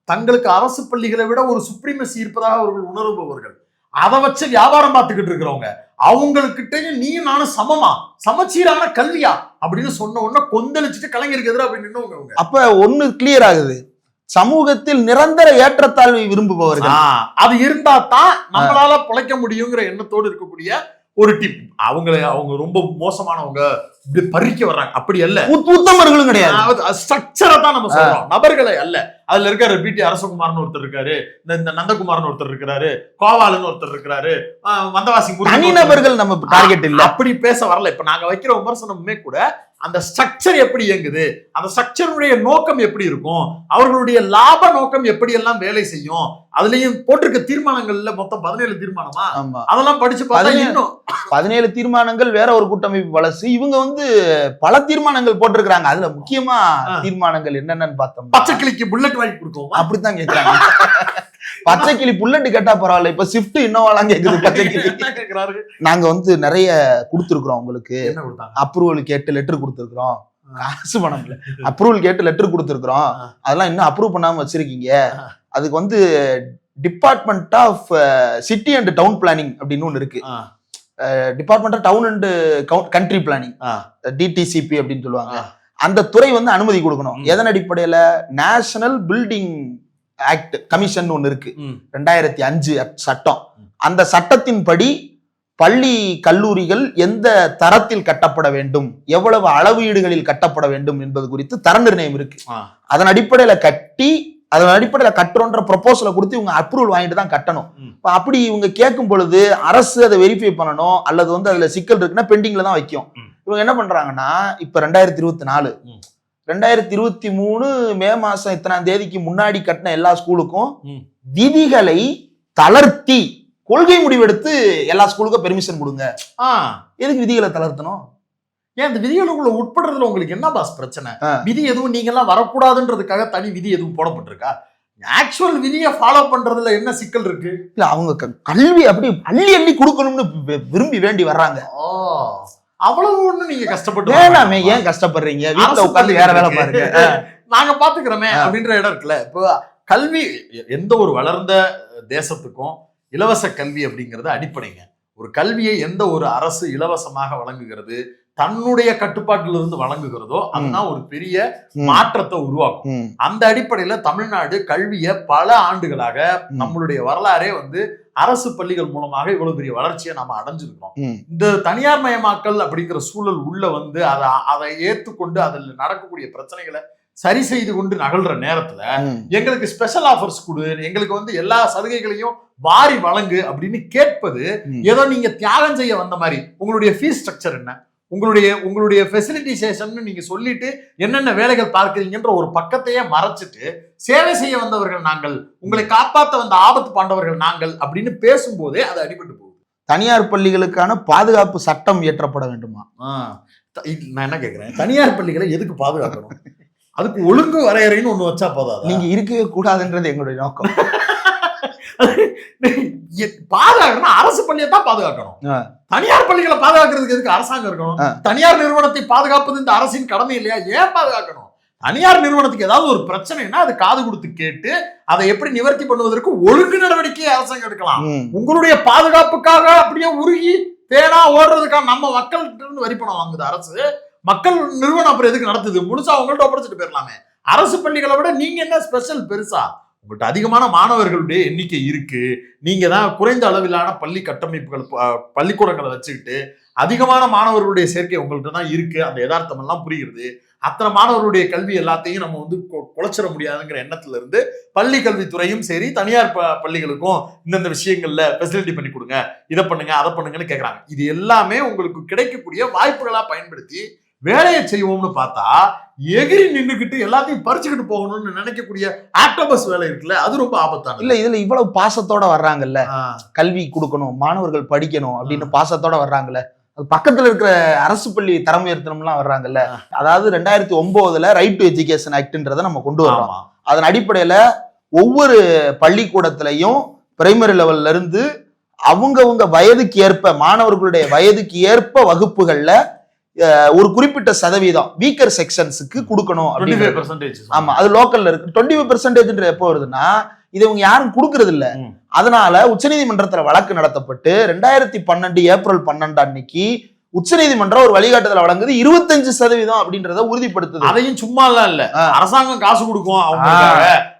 தங்களுக்கு அரசு பள்ளிகளை விட ஒரு சுப்ரீமசி இருப்பதாக அவர்கள் உணர்பவர்கள். அதை வச்சு வியாபாரம் பார்த்துக்கிட்டு இருக்கிறவங்க அவங்கக்கிட்ட நீயும் நானும் சமச்சீரான கல்வியா அப்படின்னு சொன்ன உடனே கொந்தளிச்சுட்டு கலைஞருக்கு எதிராக போய் நின்னவங்க. அப்ப ஒண்ணு கிளியர் ஆகுது, சமூகத்தில் நிரந்தர ஏற்றத்தாழ்வை விரும்புபவர்கள் அது இருந்தா தான் நம்மளால பிழைக்க முடியுங்கிற எண்ணத்தோடு இருக்கக்கூடிய ஒரு டீம். அவங்க ரொம்ப மோசமானவங்க பறிக்க வர்றாங்க அப்படி அல்ல, உத்தமர்களும் கிடையாது. ஸ்ட்ரக்சரை தான் நம்ம சொல்றோம், நபர்களை அல்ல. அதுல இருக்காரு பிடி அரசகுமார்னு ஒருத்தர் இருக்காரு, இந்த நந்தகுமார்னு ஒருத்தர் இருக்கிறாரு, கோவாலுன்னு ஒருத்தர் இருக்கிறாரு, வந்தவாசி தனிநபர்கள் நம்ம டார்கெட் இல்ல. அப்படி பேச வரல. இப்ப நாங்க வைக்கிற விமர்சனமுமே கூட அந்த ஸ்ட்ரக்சர் எப்படி இயங்குது, அந்த ஸ்ட்ரக்சருடைய நோக்கம் எப்படி இருக்கும், அவர்களுடைய லாப நோக்கம் எப்படி எல்லாம் வேலை செய்யும். அதுலயும் போட்டிருக்க தீர்மானங்கள்ல மொத்தம் 17 தீர்மானமா, அதெல்லாம் படிச்சு பார்த்தா இன்னும் 17 தீர்மானங்கள் வேற ஒரு கூட்டமைப்பு வளர்ச்சி. இவங்க வந்து பல தீர்மானங்கள் போட்டிருக்கிறாங்க. அதுல முக்கியமா தீர்மானங்கள் என்னென்னு பார்த்தோம். பச்சைக்கிளிக்கு புல்லட் வாங்கி கொடுக்கும் அப்படித்தான் கேட்கிறாங்க. பச்சைக்கிளி புல்லட் கேட்டா பரவாயில்ல, இப்ப ஸ்விஃப்ட் இன்னோவாலாம் கேக்குது. பச்சைக்கிளி நாங்க வந்து நிறைய கொடுத்துருக்குறோம் உங்களுக்கு, அப்ரூவல் கேட்டு லெட்டர் கொடுத்துருக்குறோம், காசு பணம் இல்ல, அப்ரூவல் கேட்டு லெட்டர் கொடுத்துருக்குறோம், அதெல்லாம் இன்னும் அப்ரூவ் பண்ணாம வச்சிருக்கீங்க. அதுக்கு வந்து department of city and town planning அப்படின்னு ஒண்ணு இருக்கு. Department of town and country planning, DTCP அப்படின்னு சொல்லுவாங்க. அந்த துறை வந்து அனுமதி கொடுக்கணும். எதன் அடிப்படையில? நேஷனல் பில்டிங் ஆக்ட் கமிஷன் ஒண்ணு இருக்கு, 2005 சட்டம். அந்த சட்டத்தின்படி பள்ளி கல்லூரிகள் எந்த தரத்தில் கட்டப்பட வேண்டும், எவ்வளவு அளவீடுகளில் கட்டப்பட வேண்டும் என்பது குறித்து தர நிர்ணயம் இருக்கு. அதன் அடிப்படையில கட்டி அதன் அடிப்படையில் கட்டுறோன்ற ப்ரொபோசலை கொடுத்து இவங்க அப்ரூவல் வாங்கிட்டு தான் கட்டணும். இப்போ அப்படி இவங்க கேட்கும் பொழுது அரசு அதை வெரிஃபை பண்ணணும், அல்லது வந்து அதுல சிக்கல் இருக்குன்னா பெண்டிங்ல தான் வைக்கும். இவங்க என்ன பண்றாங்கன்னா இப்ப 2024 2023 மே மாசம் இத்தனாம் தேதிக்கு முன்னாடி கட்டின எல்லா ஸ்கூலுக்கும் விதிகளை தளர்த்தி கொள்கை முடிவெடுத்து எல்லா ஸ்கூலுக்கும் பெர்மிஷன் கொடுங்க. எதுக்கு விதிகளை தளர்த்தணும்? ஏன் இந்த விதிகளுக்குள்ள உட்படுறதுல உங்களுக்கு என்ன பாஸ் பிரச்சனை? விதி எதுவும் நீங்க எல்லாம் வரக்கூடாதுன்றதுக்காக தனி விதி எதுவும் போடப்பட்டிருக்கா? ஆக்சுவல் விதியை ஃபாலோ பண்றதுல என்ன சிக்கல் இருக்கு? இல்ல அவங்க கல்வி அப்படி அள்ளி அள்ளி கொடுக்கணும்னு விரும்பி வேண்டி வர்றாங்க. அவ்வளவு ஒண்ணு நீங்க கஷ்டப்பட்டு வேணாமே, ஏன் கஷ்டப்படுறீங்க? வீட்டுல உட்கார்ந்து வேற வேலை பாருங்க, நாங்க பாத்துக்கிறோமே அப்படின்ற இடம் இருக்குல்ல. இப்போ கல்வி எந்த ஒரு வளர்ந்த தேசத்துக்கும் இலவச கல்வி அப்படிங்கிறது அடிப்படைங்க. ஒரு கல்வியை எந்த ஒரு அரசு இலவசமாக வழங்குகிறது, தன்னுடைய கட்டுப்பாட்டிலிருந்து வழங்குகிறதோ அதுதான் ஒரு பெரிய மாற்றத்தை உருவாக்கும். அந்த அடிப்படையில தமிழ்நாடு கல்வியை பல ஆண்டுகளாக நம்மளுடைய வரலாறே வந்து அரசு பள்ளிகள் மூலமாக இவ்வளவு பெரிய வளர்ச்சியை நாம அடைஞ்சிருக்கோம். இந்த தனியார் மயமாக்கல் அப்படிங்கிற சூழல் உள்ள வந்து அதை ஏத்துக்கொண்டு அதில் நடக்கக்கூடிய பிரச்சனைகளை சரி செய்து கொண்டு நகல்ற நேரத்துல எங்களுக்கு ஸ்பெஷல் ஆஃபர்ஸ் கொடு, எங்களுக்கு வந்து எல்லா சலுகைகளையும் வாரி வழங்கு அப்படின்னு கேட்பது ஏதோ நீங்க தியாகம் செய்ய வந்த மாதிரி. உங்களுடைய ஃபீஸ் ஸ்ட்ரக்சர் என்ன, உங்களுடைய ஃபெசிலிட்டிசேஷன் நீங்க சொல்லிட்டு என்னென்ன வேலைகள் பார்க்கிறீங்கன்ற ஒரு பக்கத்தையே மறைச்சிட்டு சேவை செய்ய வந்தவர்கள் நாங்கள், உங்களை காப்பாற்ற வந்த ஆபத்து பாண்டவர்கள் நாங்கள் அப்படின்னு பேசும்போதே அது அடிபட்டு போகுது. தனியார் பள்ளிகளுக்கான பாதுகாப்பு சட்டம் இயற்றப்பட வேண்டுமா? நான் என்ன கேட்கிறேன், தனியார் பள்ளிகளை எதுக்கு பாதுகாக்கணும்? அதுக்கு ஒழுங்கு வரையறைன்னு ஒண்ணு வச்சா போதாது. நீங்க இருக்கவே கூடாதுன்றது எங்களுடைய நோக்கம். பாதுகாக்கணும் அரசு பள்ளியை தான் பாதுகாக்கணும். தனியார் பள்ளிகளை பாதுகாக்கிறதுக்கு எதுக்கு அரசாங்கம் இருக்கணும்? தனியார் நிறுவனத்தை பாதுகாப்பது இந்த அரசின் கடமை இல்லையா? ஏன் பாதுகாக்கணும்? தனியார் நிறுவனத்துக்கு ஏதாவது ஒரு பிரச்சனைனா அது காது கொடுத்து கேட்டு அதை எப்படி நிவர்த்தி பண்ணுவதற்கு ஒழுங்கு நடவடிக்கையை அரசாங்கம் எடுக்கலாம். உங்களுடைய பாதுகாப்புக்காக அப்படியே உருகி பேனா ஓடுறதுக்காக நம்ம மக்கள்கிட்ட இருந்து வரி பணம் வாங்குது அரசு. மக்கள் நிறுவனம் அப்புறம் எதுக்கு நடத்துது? முழுசா அவங்கள்ட்ட ஒப்படைச்சிட்டு போயிடலாமே. அரசு பள்ளிகளை விட நீங்க என்ன ஸ்பெஷல் பெருசா? உங்கள்கிட்ட அதிகமான மாணவர்களுடைய எண்ணிக்கை இருக்கு, நீங்க தான் குறைந்த அளவிலான பள்ளி கட்டமைப்புகள் பள்ளிக்கூடங்களை வச்சுக்கிட்டு அதிகமான மாணவர்களுடைய சேர்க்கை உங்கள்கிட்ட தான் இருக்கு. அந்த யதார்த்தம் எல்லாம் புரிகிறது. அத்தனை மாணவர்களுடைய கல்வி எல்லாத்தையும் நம்ம வந்து குலைச்சிட முடியாதுங்கிற எண்ணத்துல இருந்து பள்ளி கல்வித்துறையும் சரி தனியார் பள்ளிகளுக்கும் இந்தந்த விஷயங்கள்ல ஃபெசிலிட்டி பண்ணி கொடுங்க, இதை பண்ணுங்க அதை பண்ணுங்கன்னு கேட்கறாங்க. இது எல்லாமே உங்களுக்கு கிடைக்கக்கூடிய வாய்ப்புகளா பயன்படுத்தி வேலையை செய்வோம்னு பார்த்தா எகிரி நின்றுகிட்டு எல்லாத்தையும் பறிச்சுக்கிட்டு போகணும்னு நினைக்கக்கூடிய ஆக்டோபஸ் வேலை இருக்குல்ல, அது ரொம்ப ஆபத்தான. இல்ல இதுல இவ்வளவு பாசத்தோட வர்றாங்கல்ல, கல்வி கொடுக்கணும், மாணவர்கள் படிக்கணும் அப்படின்னு பாசத்தோட வர்றாங்கல்ல, அது பக்கத்துல இருக்கிற அரசு பள்ளி தரம் உயர்த்தணும்லாம் வர்றாங்கல்ல. அதாவது 2009 ரைட் டு எஜுகேஷன் ஆக்ட்ன்றதை நம்ம கொண்டு வரோம். அதன் அடிப்படையில ஒவ்வொரு பள்ளிக்கூடத்திலையும் பிரைமரி லெவல்ல இருந்து அவங்கவுங்க வயதுக்கு ஏற்ப மாணவர்களுடைய வயதுக்கு ஏற்ப வகுப்புகள்ல ஒரு குறிப்பிட்ட சதவீதம் வீக்கர் செக்ஷன்ஸுக்கு கொடுக்கணும். ஆமா, அது லோக்கல்ல இருக்கு. 25% எப்போ வருதுன்னா இதை இவங்க யாரும் கொடுக்கறது இல்ல. அதனால உச்சநீதிமன்றத்துல வழக்கு நடத்தப்பட்டு 2012 ஏப்ரல் 12 அன்னைக்கு உச்சநீதிமன்றம் ஒரு வழிகாட்டுதல வழங்குது 25% அப்படின்றத உறுதிப்படுத்துது. அதையும் சும்மா இல்ல, அரசாங்கம் காசு கொடுக்கும், அவங்க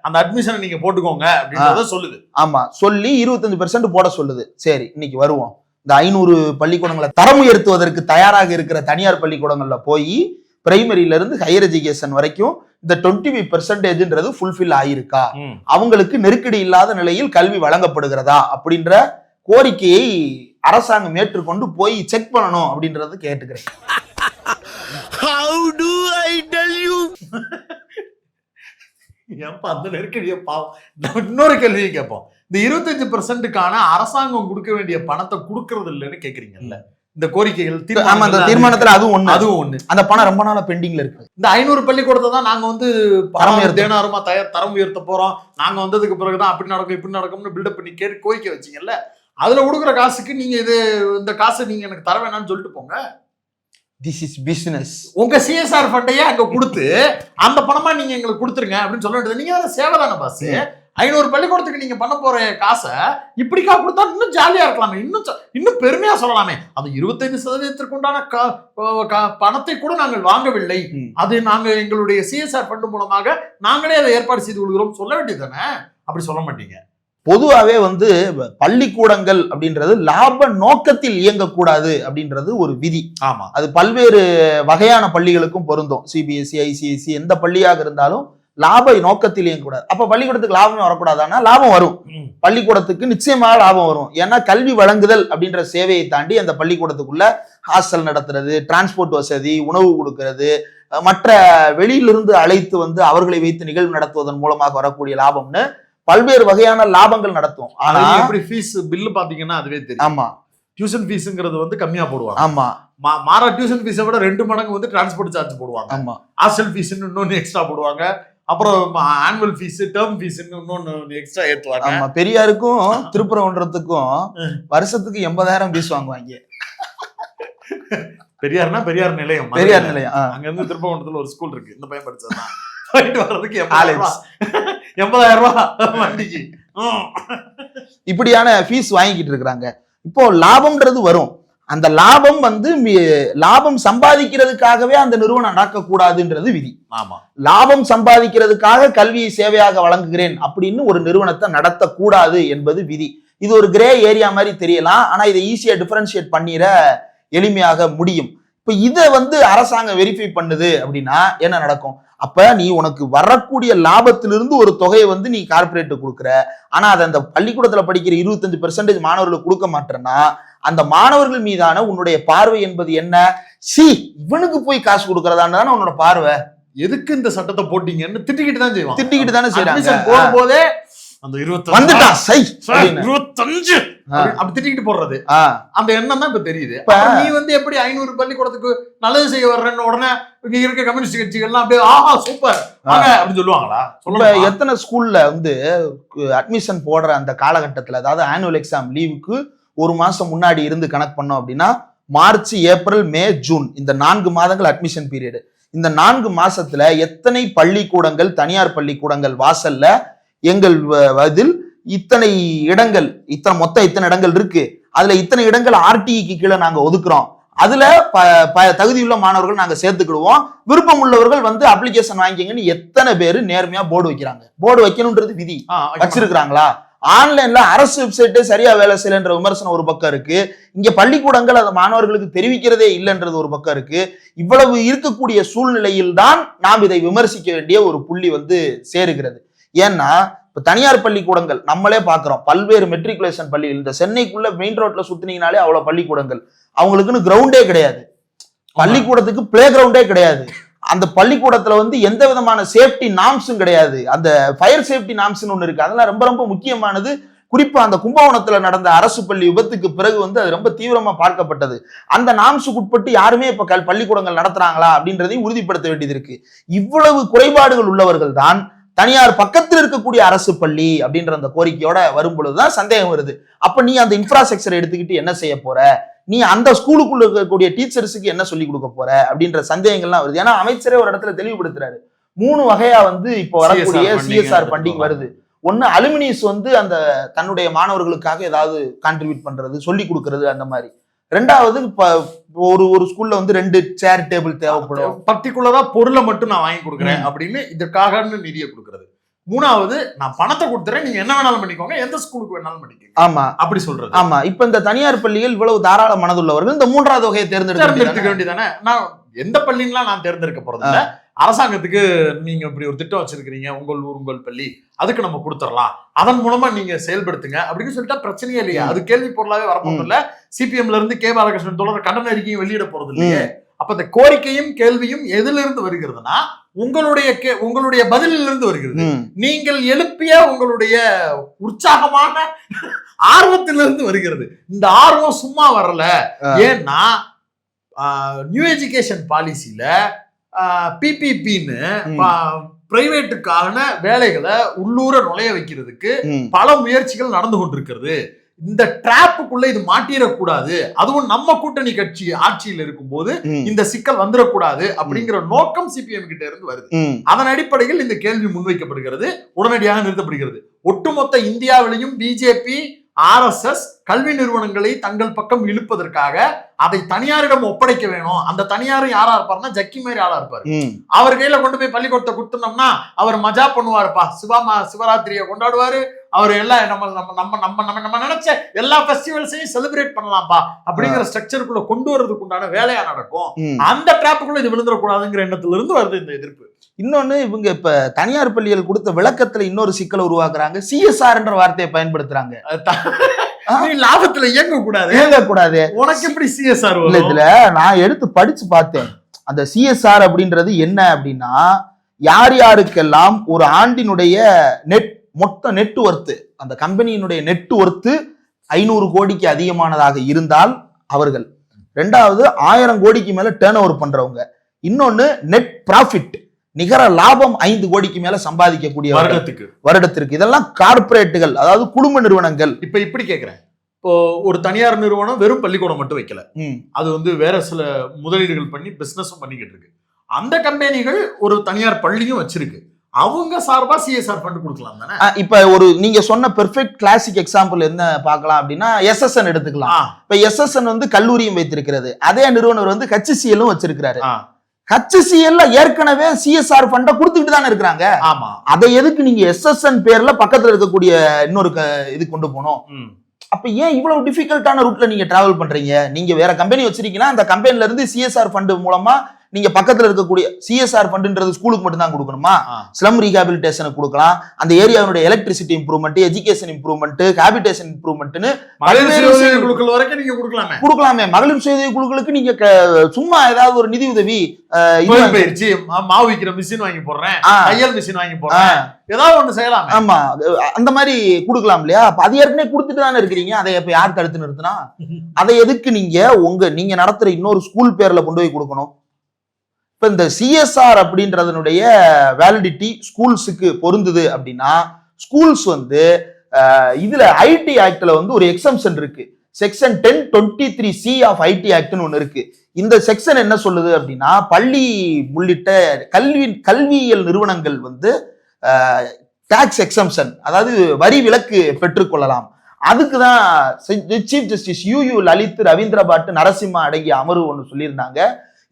அந்த அட்மிஷன் நீங்க போட்டுக்கோங்க அப்படின்றத சொல்லுது. ஆமா, சொல்லி 25% போட சொல்லுது. சரி, இன்னைக்கு வருவோம். இந்த 500 பள்ளிக்கூடங்களை தரம் உயர்த்துவதற்கு தயாராக இருக்கிற தனியார் பள்ளிக்கூடங்கள்ல போய் பிரைமரியில இருந்து ஹையர் எஜுகேஷன் வரைக்கும் இந்த 25% ஃபுல்ஃபில் ஆயிருக்கா, அவங்களுக்கு நெருக்கடி இல்லாத நிலையில் கல்வி வழங்கப்படுகிறதா அப்படின்ற கோரிக்கையை அரசாங்கம் ஏற்றுக்கொண்டு போய் செக் பண்ணணும் அப்படின்றத கேட்டுக்கிறேன். How do I tell you? ஏன்பா அந்த நெருக்கடியை பாவம். இன்னொரு கேள்வியை கேட்போம். இந்த 25%க்கான அரசாங்கம் கொடுக்க வேண்டிய பணத்தை கொடுக்கறது இல்லைன்னு கேக்குறீங்கல்ல, இந்த கோரிக்கைகள் தீர்மானத்துல அதுவும் ஒண்ணு. அந்த பணம் ரொம்ப நாளா பெண்டிங்ல இருக்கு. இந்த 500 பள்ளிக்கூடத்தை தான் நாங்க வந்து தேனாரமா தரம் உயர்த்த போறோம், நாங்க வந்ததுக்கு பிறகுதான் அப்படி நடக்கும் இப்படி நடக்கும்னு பில்டப் பண்ணி கேட்டு கோரிக்கை வச்சீங்கல்ல, அதுல கொடுக்குற காசுக்கு நீங்க இந்த காசை நீங்க எனக்கு தர வேணாம்னு சொல்லிட்டு போங்க. This is business. உங்க சிஎஸ்ஆர் ஃபண்டையே அங்க கொடுத்து அந்த பணமா நீங்க எங்களுக்கு கொடுத்துருங்க அப்படின்னு சொல்ல வேண்டியது. நீங்க அதை சேவை தானே பாஸ். 500 பள்ளிக்கூடத்துக்கு நீங்க பண்ண போற காசை இப்படிக்கா கொடுத்தா இன்னும் ஜாலியா இருக்கலாமே, இன்னும் பெருமையா சொல்லலாமே. அது 25% உண்டான பணத்தை கூட நாங்கள் வாங்கவில்லை, அது நாங்க எங்களுடைய சிஎஸ்ஆர் ஃபண்ட் மூலமாக நாங்களே அதை ஏற்பாடு செய்து கொள்கிறோம் சொல்ல வேண்டியது தானே. அப்படி சொல்ல மாட்டீங்க. பொதுவாகவே வந்து பள்ளிக்கூடங்கள் அப்படின்றது லாப நோக்கத்தில் இயங்கக்கூடாது அப்படின்றது ஒரு விதி. ஆமா, அது பல்வேறு வகையான பள்ளிகளுக்கும் பொருந்தும். சிபிஎஸ்சி, ஐசிஎஸ்சி எந்த பள்ளியாக இருந்தாலும் லாப நோக்கத்திலேயும் கூடாது. அப்ப பள்ளிக்கூடத்துக்கு லாபமே வரக்கூடாதானா? லாபம் வரும். பள்ளிக்கூடத்துக்கு நிச்சயமாக லாபம் வரும். ஏன்னா கல்வி வழங்குதல் அப்படின்ற சேவையை தாண்டி அந்த பள்ளிக்கூடத்துக்குள்ள ஹாஸ்டல் நடத்துறது, டிரான்ஸ்போர்ட் வசதி, உணவு கொடுக்கிறது, மற்ற வெளியிலிருந்து அழைத்து வந்து அவர்களை வைத்து நிகழ்வு நடத்துவதன் மூலமாக வரக்கூடிய லாபம்னு பல்வேறு வகையான லாபங்கள் நடத்தும். ஆனா எப்படி ஃபீஸ் பில்லு பாத்தீங்கன்னா அதுவே தெரியும். ஆமா, டியூஷன் ஃபீஸ்ங்கிறது வந்து கம்மியா போடுவாங்க. ஆமா, மாறா டியூஷன் ஃபீஸை விட 2 மடங்கு வந்து டிரான்ஸ்போர்ட் சார்ஜ் போடுவாங்க. ஆமா, ஹாஸ்டல் ஃபீஸ் இன்னொன்னு எக்ஸ்ட்ரா போடுவாங்க. அப்புறம் ஆனுவல் ஃபீஸ், டேர்ம் ஃபீஸ் இன்னொன்னு எக்ஸ்ட்ரா ஏத்துவாங்க. ஆமா. பெரியாருக்கும் திருப்பரங்குன்றத்துக்கும் வருஷத்துக்கு 80,000 ஃபீஸ் வாங்குவாங்க. பெரியார்னா பெரியார் நிலையம். பெரியார் நிலையம். அங்க இருந்து திருப்பரங்குன்றத்துல ஒரு ஸ்கூல் இருக்கு. இந்த பையன் படிச்சதுதான். போயிட்டு வர்றதுக்கு 80,000 ரூபாய் வண்டிக்கு. இப்படியான ஃபீஸ் வாங்கிக்கிட்டு இருக்கிறாங்க. இப்போ லாபம்ன்றது வரும். அந்த லாபம் வந்து லாபம் சம்பாதிக்கிறதுக்காகவே அந்த நிறுவனம் நடக்கக்கூடாதுன்றது விதி. ஆமா, லாபம் சம்பாதிக்கிறதுக்காக கல்வியை சேவையாக வழங்குகிறேன் அப்படின்னு ஒரு நிறுவனத்தை நடத்தக்கூடாது என்பது விதி. இது ஒரு கிரே ஏரியா மாதிரி தெரியலாம். ஆனா இதை ஈஸியா டிஃபரன்ஷியேட் பண்ணிட எளிமையாக முடியும். இப்ப இதை வந்து அரசாங்கம் வெரிஃபை பண்ணுது அப்படின்னா என்ன நடக்கும்? அப்ப நீ உனக்கு வரக்கூடிய லாபத்திலிருந்து ஒரு தொகையை வந்து நீ கார்பரேட்டு கொடுக்குற, ஆனா அதை அந்த பள்ளிக்கூடத்துல படிக்கிற 25% மாணவர்களுக்கு கொடுக்க மாட்டேன்னா அந்த மாணவர்கள் மீதான உன்னுடைய பார்வை என்பது என்ன? இவனுக்கு போய் காசு கொடுக்கறதான்னு தானே உன்னோட பார்வை. எதுக்கு இந்த சட்டத்தை போட்டீங்கன்னு திட்டிக்கிட்டு தான் செய்வாங்க. திட்டிக்கிட்டு தானே செய்யறாங்க. போகும்போதே அந்த 25 வந்துட்டான் 25 அப்படி திட்டிக்கிட்டு போடுறது, அந்த எண்ணம் தான் இப்ப தெரியுது. நீ வந்து எப்படி 500 பள்ளிக்கூடத்துக்கு நல்லது செய்ய வர்றன்னு உடனே இங்க இருக்க கம்யூனிஸ்ட் கட்சிகள்லாம் அப்படியே ஆஹா சூப்பர் அப்படின்னு சொல்லுவாங்களா? சொல்ல எத்தனை ஸ்கூல்ல வந்து அட்மிஷன் போடுற அந்த காலகட்டத்துல, அதாவது ஆனுவல் எக்ஸாம் லீவுக்கு 1 மாசம் முன்னாடி இருந்து கணக்கு பண்ணோம் அப்படின்னா மார்ச், ஏப்ரல், மே, ஜூன் இந்த 4 மாதங்கள் அட்மிஷன் பீரியடு. இந்த 4 மாசத்துல எத்தனை பள்ளிக்கூடங்கள், தனியார் பள்ளிக்கூடங்கள் வாசல்ல எங்கள் இதில் இத்தனை இடங்கள், மொத்தம் இத்தனை இடங்கள் இருக்கு, அதுல இத்தனை இடங்கள் ஆர்டிஇக்கு கீழே நாங்க ஒதுக்குறோம், அதுல தகுதியுள்ள மாணவர்கள் நாங்க சேர்த்துக்கிடுவோம், விருப்பம் உள்ளவர்கள் வந்து அப்ளிகேஷன் வாங்கிக்கங்கன்னு எத்தனை பேரு நேர்மையா போர்டு வைக்கிறாங்க? போர்டு வைக்கணும்ன்றது விதி. வச்சிருக்கிறாங்களா? ஆன்லைன்ல அரசு வெப்சைட்டே சரியா வேலை செய்யலன்ற விமர்சனம் ஒரு பக்கம் இருக்கு. இங்க பள்ளிக்கூடங்கள் அந்த மாணவர்களுக்கு தெரிவிக்கிறதே இல்லைன்றது ஒரு பக்கம் இருக்கு. இவ்வளவு இருக்கக்கூடிய சூழ்நிலையில் தான் நாம் இதை விமர்சிக்க வேண்டிய ஒரு புள்ளி வந்து சேருகிறது. ஏன்னா இப்ப தனியார் பள்ளிக்கூடங்கள் நம்மளே பாக்குறோம். பல்வேறு மெட்ரிகுலேஷன் பள்ளிகள் இந்த சென்னைக்குள்ள மெயின் ரோட்ல சுத்தினீங்கனாலே அவ்வளவு பள்ளிக்கூடங்கள், அவங்களுக்குன்னு கிரவுண்டே கிடையாது, பள்ளிக்கூடத்துக்கு பிளே கிரவுண்டே கிடையாது. அந்த பள்ளிக்கூடத்துல வந்து எந்த விதமான சேஃப்டி நாம்ஸும் கிடையாது. அந்த ஃபயர் சேஃப்டி நாம்ஸ்னு ஒண்ணு இருக்கு, அதெல்லாம் ரொம்ப ரொம்ப முக்கியமானது. குறிப்பா அந்த கும்பகோணத்துல நடந்த அரசு பள்ளி விபத்துக்கு பிறகு வந்து அது ரொம்ப தீவிரமா பார்க்கப்பட்டது. அந்த நாம்ஸுக்கு உட்பட்டு யாருமே இப்ப பள்ளிக்கூடங்கள் நடத்துறாங்களா அப்படின்றதையும் உறுதிப்படுத்த வேண்டியது இருக்கு. இவ்வளவு குறைபாடுகள் உள்ளவர்கள் தான் தனியார் பக்கத்தில் இருக்கக்கூடிய அரசு பள்ளி அப்படின்ற அந்த கோரிக்கையோட வரும் பொழுதுதான் சந்தேகம் வருது. அப்ப நீ அந்த இன்ஃப்ராஸ்ட்ரக்சரை எடுத்துக்கிட்டு என்ன செய்ய போற? நீ அந்த ஸ்கூலுக்குள்ள இருக்கக்கூடிய டீச்சர்ஸுக்கு என்ன சொல்லி கொடுக்க போற அப்படின்ற சந்தேகங்கள்லாம் வருது. ஏன்னா அமைச்சரே ஒரு இடத்துல தெளிவுபடுத்துறாரு. 3 வகையா வந்து இப்ப வரக்கூடிய சிஎஸ்ஆர் ஃபண்டிங் வருது. ஒன்னு அலுமினியஸ் வந்து அந்த தன்னுடைய மாணவர்களுக்காக ஏதாவது கான்ட்ரிபியூட் பண்றது, சொல்லி கொடுக்கறது அந்த மாதிரி. 2வது ஒரு ஸ்கூல்ல வந்து 2 சேர் டேபிள் தேவைப்படும், பர்டிகுலரா பொருளை மட்டும் நான் வாங்கி கொடுக்குறேன் அப்படின்னு இதற்காக நிதியை கொடுக்கறது. 3வது நான் பணத்தை கொடுத்துறேன், நீங்க என்ன வேணாலும் பண்ணிக்கோங்க, எந்த ஸ்கூலுக்கு வேணாலும் பண்ணிக்கோங்க. ஆமா, அப்படி சொல்றது. ஆமா, இப்ப இந்த தனியார் பள்ளிகள் இவ்வளவு தாராள மனதுள்ளவர்கள் இந்த 3வது வகையை தேர்ந்தெடுக்க வேண்டியதானே. நான் எந்த பள்ளிலாம் நான் தேர்ந்தெடுக்க போறது இல்ல. அரசாங்கத்துக்கு நீங்க இப்படி ஒரு திட்டம் வச்சிருக்கீங்க, உங்கள் பள்ளி, அதுக்கு நம்ம கொடுத்துடலாம், அதன் மூலமா நீங்க செயல்படுத்துங்க அப்படின்னு சொல்லிட்டா பிரச்சனையே இல்லையா? அது கேள்வி பொருளாவே வரப்போறது இல்ல. சிபிஎம்ல இருந்து கே பாலகிருஷ்ணன் தொடர் கண்டன அறிக்கையும் வெளியிட போறது இல்லையே. அப்ப இந்த கோரிக்கையும் கேள்வியும் எதுல இருந்து வருகிறதுனா உங்களுடைய பதிலில் இருந்து வருகிறது. நீங்கள் எழுப்பிய உங்களுடைய உற்சாகமான ஆர்வத்திலிருந்து வருகிறது. இந்த ஆர்வம் சும்மா வரல. ஏன்னா நியூ எஜுகேஷன் பாலிசியில பிபிபின்னு பிரைவேட்டுக்கான வேலைகளை உள்ளூர நுழைய வைக்கிறதுக்கு பல முயற்சிகள் நடந்து கொண்டிருக்கிறது. இந்த டிராப்புக்குள்ள இது மாட்டிடக்கூடாது, அதுவும் நம்ம கூட்டணி கட்சி ஆட்சியில் இருக்கும் போது இந்த சிக்கல் வந்துடக்கூடாது அப்படிங்கிற நோக்கம் சிபிஎம் கிட்ட இருந்து வருது. அதன் அடிப்படையில் இந்த கேள்வி முன்வைக்கப்படுகிறது, உடனடியாக நிறுத்தப்படுகிறது. ஒட்டுமொத்த இந்தியாவிலையும் பிஜேபி, ஆர்எஸ்எஸ் கல்வி நிறுவனங்களை தங்கள் பக்கம் இழுப்பதற்காக அதை தனியாரிடம் ஒப்படைக்க வேணும். அந்த தனியாரும் யாரா இருப்பாருன்னா ஜக்கி மாதிரி ஆளா இருப்பாரு. அவர் கையில கொண்டு போய் பள்ளிக்கூடத்தை கொடுத்தோம்னா அவர் மஜா பண்ணுவாருப்பா, சிவராத்திரியை கொண்டாடுவாரு, அவர் எல்லாம் நம்ம நம்ம நம்ம நம்ம நம்ம நினைச்ச எல்லா ஃபெஸ்டிவல்ஸையும் செலிப்ரேட் பண்ணலாம்ப்பா அப்படிங்கிற ஸ்ட்ரக்சருக்குள்ள கொண்டு வர்றதுக்கு உண்டான வேலையா நடக்கும். அந்த டிராப்புக்குள்ள இது விழுந்துடக்கூடாதுங்கிற எண்ணத்துல இருந்து வருது இந்த எதிர்ப்பு. இன்னொன்னு, இவங்க இப்ப தனியார் பள்ளிகள் கொடுத்த விளக்கத்துல இன்னொரு சிக்கலை உருவாக்குறாங்க. சிஎஸ்ஆர் என்ற வார்த்தையை பயன்படுத்துறாங்க. லாபத்துல இயங்க கூடாது. உனக்கு எப்படி சிஎஸ்ஆர்? இதுல நான் எடுத்து படிச்சு பார்த்தேன். அந்த சிஎஸ்ஆர் அப்படின்றது என்ன அப்படின்னா, யார் யாருக்கெல்லாம் ஒரு ஆண்டினுடைய மொத்த நெட் ஒர்த்து, அந்த கம்பெனியினுடைய நெட் ஒர்த்து 500 கோடிக்கு அதிகமானதாக இருந்தால் அவர்கள். ரெண்டாவது 1000 கோடிக்கு மேல டேர்ன் ஓவர் பண்றவங்க. இன்னொன்னு நெட் ப்ராஃபிட், நிகர லாபம் 5 கோடிக்கு மேல சம்பாதிக்கக்கூடிய வருடத்திற்கு. இதெல்லாம் கார்பரேட்டுகள், அதாவது குழும நிறுவனங்கள். இப்ப இப்படி கேக்குறேன், இப்போ ஒரு தனியார் நிறுவனம் வெறும் பள்ளிக்கூடம் மட்டும் வைக்கல, அது வேற சில முதலீடுகள் பண்ணி பிசினஸும் பண்ணிக்கிட்டு இருக்கு. அந்த கம்பெனிகள் ஒரு தனியார் பள்ளியும் வச்சிருக்கு, அவங்க சார்பா சிஎஸ்ஆர் ஃபண்ட் கொடுக்கலாம் தானே? இப்ப ஒரு நீங்க சொன்ன பெர்ஃபெக்ட் கிளாசிக் எக்ஸாம்பிள் என்ன பார்க்கலாம் அப்படின்னா, எஸ்எஸ்என் எடுத்துக்கலாம். இப்ப எஸ்எஸ்என் கல்லூரியும் வைத்திருக்கிறது, அதே நிறுவனர் HCL வச்சிருக்கிறாரு. HCL ஏற்கனவே சிஎஸ்ஆர் ஃபண்ட கொடுத்துக்கிட்டு தானே இருக்கிறாங்க. ஆமா, அதை எதுக்கு நீங்க எஸ்எஸ்என் பேர்ல பக்கத்துல இருக்கக்கூடிய இன்னொரு இது கொண்டு போனோம்? அப்ப ஏன் இவ்வளவு டிஃபிகல்ட்டான ரூட்ல நீங்க டிராவல் பண்றீங்க? நீங்க வேற கம்பெனி வச்சிருக்கீங்கன்னா அந்த கம்பெனில இருந்து சிஎஸ்ஆர் ஃபண்ட் மூலமா நீங்க பக்கத்துல இருக்கக்கூடிய சிஎஸ்ஆர் ஃபண்ட்ன்றது ஸ்கூலுக்கு மட்டும் தான் கொடுக்கணுமா? ஸ்லம் ரீஹாபிலிட்டேஷனுக்கு கொடுக்கலாம், அந்த ஏரியாவுடைய electricity improvement, education improvement, habitation இம்ப்ரூவ்மெண்ட்னு கொடுக்கலாமே. மகளிர் சுய உதவி குழுக்களுக்கு நீங்க சும்மா ஏதாவது ஒரு நிதி உதவி, மாவு விக்கிற மிஷின் வாங்கி போடுறேன், தையல் மிஷின் வாங்கி போடுறேன், ஏதாவது ஒண்ணு செய்யலாம். ஆமா, அந்த மாதிரி கொடுக்கலாம் இல்லையா? அது ஏற்கனவே கொடுத்துட்டு தானே இருக்கிறீங்க. அதை இப்ப யார் தடுத்து நிறுத்தினா? அதை எதுக்கு நீங்க நடத்துற இன்னொரு ஸ்கூல் பேர்ல கொண்டு போய் கொடுக்கணும்? இப்ப இந்த சிஎஸ்ஆர் அப்படின்றதனுடைய வேலிடிட்டி ஸ்கூல்ஸுக்கு பொருந்துது அப்படின்னா, ஸ்கூல்ஸ் இதுல ஐடி ஆக்ட்ல ஒரு எக்ஸம்ஷன் இருக்கு. செக்ஷன் 1023C ஆஃப் ஐடி ஆக்ட்னு ஒண்ணு இருக்கு. இந்த செக்ஷன் என்ன சொல்லுது அப்படின்னா, பள்ளி உள்ளிட்ட கல்வியியல் நிறுவனங்கள் டாக்ஸ் எக்ஸம்ஷன், அதாவது வரி விலக்கு பெற்றுக்கொள்ளலாம். அதுக்குதான் chief justice you Lalit, Ravindra but, Narasimha அடங்கிய அமர்வு ஒண்ணு சொல்லியிருந்தாங்க.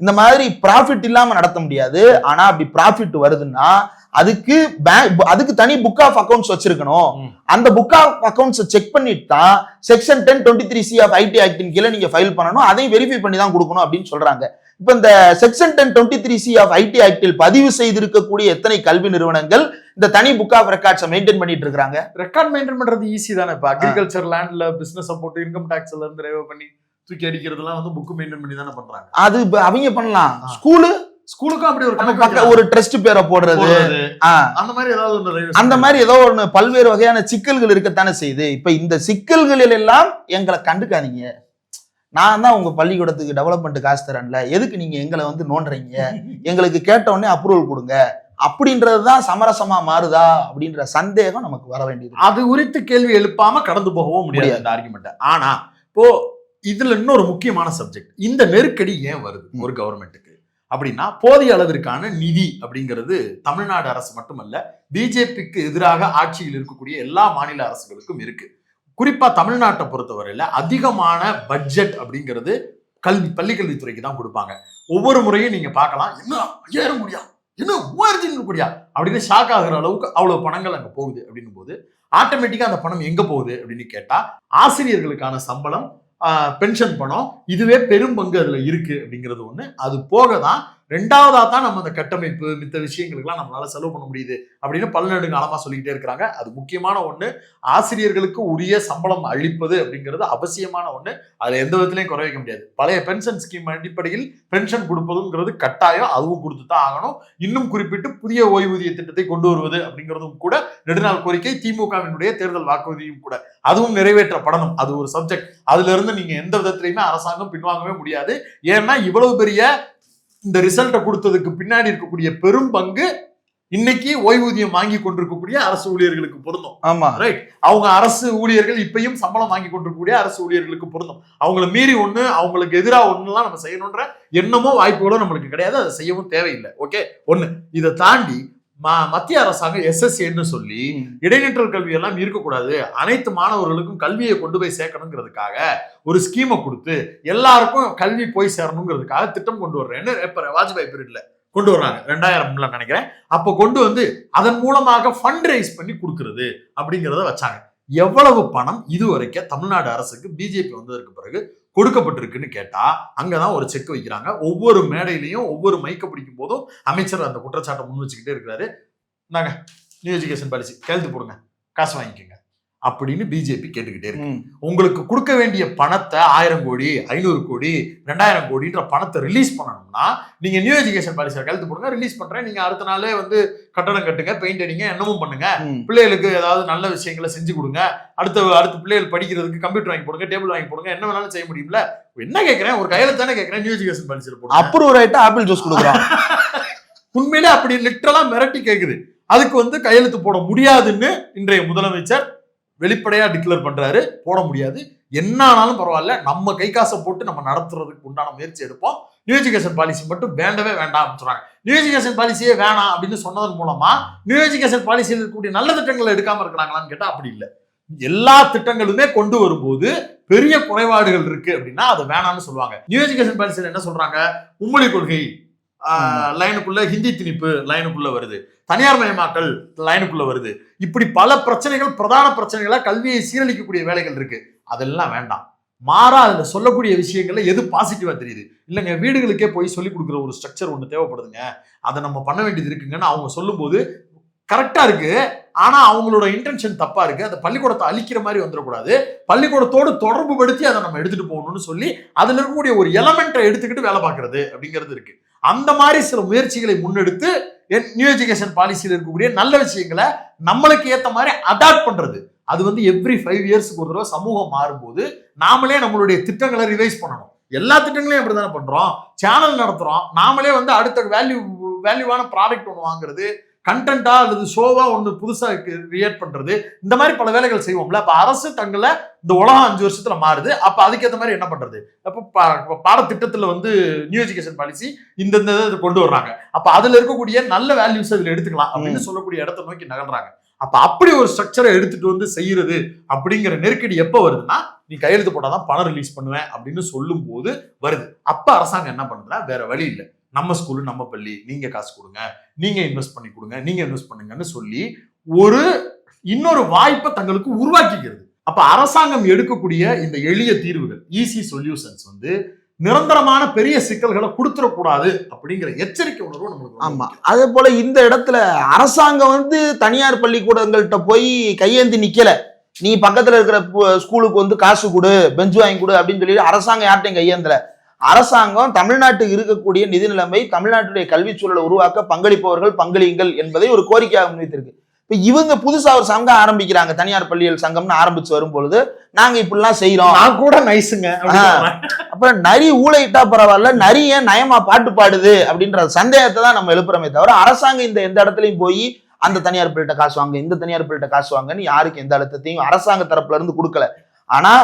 இந்த மாதிரி ப்ராஃபிட் இல்லாம நடத்த முடியாது. ஆனா அப்படி ப்ராஃபிட் வருதுன்னா அதுக்கு தனி புக் ஆஃப் அக்கவுண்ட்ஸ் வச்சிருக்கணும். அந்த புக் ஆஃப் அக்கவுண்ட்ஸ் செக் பண்ணிட்டு தான் section 1023C of ID actin கீழே நீங்க ஃபைல் பண்ணணும், அதையும் வெரிஃபை பண்ணி தான் கொடுக்கணும் அப்படின்னு சொல்றாங்க. இப்ப இந்த செக்ஷன் 1023C ஆஃப் ஐடி ஆக்டில் பதிவு செய்திருக்கக்கூடிய எத்தனை கல்வி நிறுவனங்கள் இந்த தனி புக் ஆஃப் ரெக்கார்ட்ஸ் மெயின்டைன் பண்ணிட்டு இருக்காங்க? ரெக்கார்ட் மெயின்டைன் பண்றது ஈஸி தானே. இப்ப அக்ரிகல்ச்சர் லேண்ட்ல பிசினஸ் போட்டு இன்கம் டாக்ஸ்ல இருந்து ரெவோ பண்ணி தூக்கி அடிக்கிறதுலாம் புக் மெயின்டைன் பண்ணி தானே பண்றாங்க. அது அவங்க பண்ணலாம். ஸ்கூலுக்கும் அப்படி ஒரு ட்ரஸ்ட் பேரை போடுறது, அந்த மாதிரி ஏதோ ஒண்ணு பல்வேறு வகையான சிக்கல்கள் இருக்கத்தானே செய்யுது. இப்ப இந்த சிக்கல்களில் எல்லாம் எங்களை கண்டுக்காதீங்க. நான் தான் உங்க பள்ளிக்கூடத்துக்கு டெவலப்மெண்ட் காசு தரேன்ல, எதுக்கு நீங்க எங்களை நோண்டுறீங்க? எங்களுக்கு கேட்ட உடனே அப்ரூவல் கொடுங்க அப்படின்றதுதான் சமரசமா மாறுதா அப்படின்ற சந்தேகம் நமக்கு வர வேண்டியது. அது குறித்து கேள்வி எழுப்பாம கடந்து போகவும் முடியாது இந்த ஆர்குமெண்ட். ஆனா இப்போ இதுல இன்னொரு முக்கியமான சப்ஜெக்ட், இந்த நெருக்கடி ஏன் வருது ஒரு கவர்மெண்ட்டுக்கு அப்படின்னா, போதிய அளவிற்கான நிதி அப்படிங்கிறது தமிழ்நாடு அரசு மட்டுமல்ல, பிஜேபிக்கு எதிராக ஆட்சியில் இருக்கக்கூடிய எல்லா மாநில அரசுகளுக்கும் இருக்கு. குறிப்பா தமிழ்நாட்டை பொறுத்தவரையில அதிகமான பட்ஜெட் அப்படிங்கிறது பள்ளிக்கல்வித்துறைக்கு தான் கொடுப்பாங்க. ஒவ்வொரு முறையும் நீங்க பார்க்கலாம், என்ன 5000 கோடியா, என்ன 3000 கோடியா அப்படின்னு ஷாக் ஆகுற அளவுக்கு அவ்வளவு பணங்கள் அங்க போகுது அப்படின்னும் போது ஆட்டோமேட்டிக்கா அந்த பணம் எங்க போகுது அப்படின்னு கேட்டா, ஆசிரியர்களுக்கான சம்பளம், பென்ஷன் பணம், இதுவே பெரும் பங்கு அதுல இருக்கு அப்படிங்கிறது ஒண்ணு. அது போக தான் ரெண்டாவதா தான் நம்ம அந்த கட்டமைப்பு மித்த விஷயங்களுக்கெல்லாம் நம்மளால செலவு பண்ண முடியுது அப்படின்னு பல நெடுங்காலமா சொல்லிக்கிட்டே இருக்கிறாங்க. அது முக்கியமான ஒண்ணு. ஆசிரியர்களுக்கு உரிய சம்பளம் அளிப்பது அப்படிங்கிறது அவசியமான ஒண்ணு. அதுல எந்த விதத்திலையும் குறை வைக்க முடியாது. பழைய பென்ஷன் ஸ்கீம் அடிப்படையில் பென்ஷன் கொடுப்பதுங்கிறது கட்டாயம், அதுவும் கொடுத்து தான் ஆகணும். இன்னும் குறிப்பிட்டு புதிய ஓய்வூதிய திட்டத்தை கொண்டு வருவது அப்படிங்கிறதும் கூட நெடுநாள் கோரிக்கை, திமுகவினுடைய தேர்தல் வாக்குறுதியும் கூட, அதுவும் நிறைவேற்றப்படணும். அது ஒரு சப்ஜெக்ட். அதுல இருந்து நீங்க எந்த விதத்திலையுமே அரசாங்கம் பின்வாங்கவே முடியாது. ஏன்னா இவ்வளவு பெரிய இந்த ரிசல்ட்டை கொடுத்ததுக்கு பின்னாடி இருக்கக்கூடிய பெரும் பங்கு இன்னைக்கு ஓய்வூதியம் வாங்கி கொண்டிருக்கக்கூடிய அரசு ஊழியர்களுக்கு பொருந்தும். ஆமா, ரைட். அவங்க அரசு ஊழியர்கள் இப்பயும் சம்பளம் வாங்கி கொண்டிருக்கக்கூடிய அரசு ஊழியர்களுக்கு பொருந்தும். அவங்களை மீறி ஒண்ணு, அவங்களுக்கு எதிராக ஒண்ணுலாம் நம்ம செய்யணும்ன்ற எண்ணமோ வாய்ப்புகளோ நம்மளுக்கு கிடையாது. அதை செய்யவும் தேவையில்லை. ஓகே, ஒண்ணு. இதை தாண்டி மத்திய அரசாங்கம் SSAன்னு சொல்லி இடைநிற்றல் கல்வி எல்லாம் இருக்கக்கூடாது, அனைத்து மாணவர்களுக்கும் கல்வியை கொண்டு போய் சேர்க்கணுங்கிறதுக்காக ஒரு ஸ்கீமை கொடுத்து எல்லாருக்கும் கல்வி போய் சேரணுங்கிறதுக்காக திட்டம் கொண்டு வர்றேன்னு இப்ப வாஜ்பாய் பீரியட்ல கொண்டு வர்றாங்க, 2000 நினைக்கிறேன். அப்ப கொண்டு வந்து அதன் மூலமாக ஃபண்ட் ரைஸ் பண்ணி கொடுக்கறது அப்படிங்கிறத வச்சாங்க. எவ்வளவு பணம் இதுவரைக்கும் தமிழ்நாடு அரசுக்கு பிஜேபி வந்ததற்கு பிறகு கொடுக்கப்பட்டிருக்குன்னு கேட்டா அங்கதான் ஒரு செக் வைக்கிறாங்க. ஒவ்வொரு மேடையிலையும் ஒவ்வொரு மைக்க பிடிக்கும் போதும் அமைச்சர் அந்த குற்றச்சாட்டை முன் வச்சுக்கிட்டே இருக்கிறாரு. நாங்க நியூ எஜுகேஷன் பாலிசி கையெழுத்து போடுங்க, காசு வாங்கிக்கோங்க அப்படின்னு பிஜேபி கேட்டுக்கிட்டே இருக்கு. உங்களுக்கு கொடுக்க வேண்டிய பணத்தை 1000 கோடி 500 கோடி 2000 கோடின்ற பணத்தை ரிலீஸ் பண்ணணும்னா நீங்க நியூ எஜுகேஷன் பாலிசியை கையெழுத்து போடுங்க, ரிலீஸ் பண்றேன், நீங்க அடுத்த நாளே வந்து கட்டடம் கட்டுங்க, பெயிண்ட் அடிங்க, என்னமும் பண்ணுங்க, பிள்ளைகளுக்கு ஏதாவது நல்ல விஷயங்களை செஞ்சு கொடுங்க, அடுத்த பிள்ளைகள் படிக்கிறதுக்கு கம்ப்யூட்டர் வாங்கி போடுங்க, டேபிள் வாங்கி போடுங்க, என்ன வேணாலும் செய்ய முடியும்ல. என்ன கேட்கிறேன், ஒரு கையில தானே கேட்கிறேன், நியூ எஜுகேஷன் பாலிசியில் போடுங்க. அப்ரூவ் ஆயிட்டா ஆப்பிள் ஜூஸ் கொடுக்குறோம். உண்மையிலே அப்படி லிட்டரலா மிரட்டி கேக்குது. அதுக்கு வந்து கையெழுத்து போட முடியாதுன்னு இன்றைய முதலமைச்சர் வெளிப்படையா டிக்ளேர் பண்றாரு. போட முடியாது, என்ன ஆனாலும் பரவாயில்ல, நம்ம கை காசை போட்டு நம்ம நடத்துறதுக்கு உண்டான முயற்சி எடுப்போம், நியூ எஜுகேஷன் பாலிசி மட்டும் வேண்டவே வேண்டாம் சொல்றாங்க. நியூ எஜுகேஷன் பாலிசியே வேணாம் அப்படின்னு சொன்னதன் மூலமா நியூ எஜுகேஷன் பாலிசியில் இருக்கக்கூடிய நல்ல திட்டங்களை எடுக்காம இருக்கிறாங்களான்னு கேட்டா அப்படி இல்லை. எல்லா திட்டங்களுமே கொண்டு வரும்போது பெரிய குறைபாடுகள் இருக்கு அப்படின்னா அதை வேணாம்னு சொல்லுவாங்க. நியூ எஜுகேஷன் பாலிசியில் என்ன சொல்றாங்க, மும்மொழி கொள்கை லைனுக்குள்ள, ஹிந்தி திணிப்பு லைனுக்குள்ள வருது, தனியார் மயமாக்கல் லைனுக்குள்ள வருது, இப்படி பல பிரச்சனைகள், பிரதான பிரச்சனைகளா கல்வியை சீரழிக்கக்கூடிய வேலைகள் இருக்கு. அதெல்லாம் வேண்டாம். மாறா அதுல சொல்லக்கூடிய விஷயங்கள்ல எது பாசிட்டிவா தெரியுது, இல்லைங்க வீடுகளுக்கே போய் சொல்லி கொடுக்குற ஒரு ஸ்ட்ரக்சர் ஒண்ணு தேவைப்படுதுங்க, அதை நம்ம பண்ண வேண்டியது இருக்குங்கன்னு அவங்க சொல்லும் போது கரெக்டா இருக்கு. ஆனா அவங்களோட இன்டென்ஷன் தப்பா இருக்கு. அந்த பள்ளிக்கூடத்தை அழிக்கிற மாதிரி வந்துடக்கூடாது, பள்ளிக்கூடத்தோடு தொடர்பு படுத்தி அதை நம்ம எடுத்துட்டு போகணும்னு சொல்லி அதுல இருக்கக்கூடிய ஒரு எலமெண்ட்டை எடுத்துக்கிட்டு வேலை பார்க்கறது அப்படிங்கிறது இருக்கு. அந்த மாதிரி சில முயற்சிகளை முன்னெடுத்து நியூ எஜுகேஷன் பாலிசியில் இருக்கக்கூடிய நல்ல விஷயங்களை நம்மளுக்கு ஏத்த மாதிரி அடாப்ட் பண்றது. அது வந்து எவ்ரி 5 இயர்ஸ்க்கு ஒரு தடவை சமூகம் மாறும்போது நாமளே நம்மளுடைய திட்டங்களை ரிவைஸ் பண்ணணும். எல்லா திட்டங்களையும் அப்படித்தானே பண்றோம், சேனல் நடத்துறோம், நாமளே வந்து அடுத்த வேல்யூவான ப்ராடக்ட் ஒன்று வாங்குறது, கண்டென்ட்டா அல்லது ஷோவா ஒன்று புதுசா கிரியேட் பண்றது, இந்த மாதிரி பல வேலைகள் செய்வோம்ல. அப்ப அரசு தங்களை இந்த உலகம் 5 வருஷத்துல மாறுது, அப்ப அதுக்கேற்ற மாதிரி என்ன பண்றது, அப்ப பாடத்திட்டத்துல வந்து நியூ எஜுகேஷன் பாலிசி இந்த கொண்டு வர்றாங்க, அப்ப அதுல இருக்கக்கூடிய நல்ல வேல்யூஸ் அதுல எடுத்துக்கலாம் அப்படின்னு சொல்லக்கூடிய இடத்தை நோக்கி நகர்றாங்க. அப்ப அப்படி ஒரு ஸ்ட்ரக்சரை எடுத்துட்டு வந்து செய்யறது அப்படிங்கிற நெருக்கடி எப்ப வருதுன்னா, நீ கையெழுத்து போட்டாதான் பணம் ரிலீஸ் பண்ணுவேன் அப்படின்னு சொல்லும் போது வருது. அப்ப அரசாங்கம் என்ன பண்ணுதுன்னா, வேற வழி இல்லை, நம்ம ஸ்கூலு நம்ம பள்ளி, நீங்க காசு கொடுங்க, நீங்க இன்வெஸ்ட் பண்ணி கொடுங்க, நீங்க இன்வெஸ்ட் பண்ணுங்கன்னு சொல்லி ஒரு இன்னொரு வாய்ப்பை தங்களுக்கு உருவாக்கிக்கிறது. அப்ப அரசாங்கம் எடுக்கக்கூடிய இந்த எளிய தீர்வுகள், ஈஸி சொல்யூஷன்ஸ் வந்து நிரந்தரமான பெரிய சிக்கல்களை கொடுத்துடக்கூடாது அப்படிங்கிற எச்சரிக்கை உணர்வு நம்மளுக்கு. ஆமா, அதே போல இந்த இடத்துல அரசாங்கம் வந்து தனியார் பள்ளிக்கூடங்கள்கிட்ட போய் கையேந்தி நிக்கல, நீ பக்கத்துல இருக்கிற ஸ்கூலுக்கு வந்து காசு கொடு, பெஞ்சு வாங்கி கொடு அப்படின்னு சொல்லி அரசாங்கம் யார்ட்டையும் கையேந்தல. அரசாங்கம் தமிழ்நாட்டுக்கு இருக்கக்கூடிய நிதி நிலைமை, தமிழ்நாட்டுடைய கல்வி சூழலை உருவாக்க பங்களிப்பவர்கள் பங்களியுங்கள் என்பதை ஒரு கோரிக்கையாக முன்வைத்திருக்கு. இப்ப இவங்க புதுசா ஒரு சங்கம் ஆரம்பிக்கிறாங்க, தனியார் பள்ளிகள் சங்கம்னு ஆரம்பிச்சு வரும்பொழுது நாங்க இப்படிலாம் செய்யறோம், நான் கூட நைஸுங்க, அப்புறம் நரி ஊழையிட்டா பரவாயில்ல, நரி ஏன் நயமா பாட்டு பாடுது அப்படின்ற சந்தேகத்தை தான் நம்ம எழுப்புறமே தவிர அரசாங்கம் இந்த எந்த இடத்துலயும் போய் அந்த தனியார் பள்ளிகிட்ட காசு வாங்க, இந்த தனியார் பள்ளிகிட்ட காசு வாங்கன்னு யாருக்கு எந்த அழுத்தத்தையும் அரசாங்க தரப்புல இருந்து கொடுக்கல. ஆனா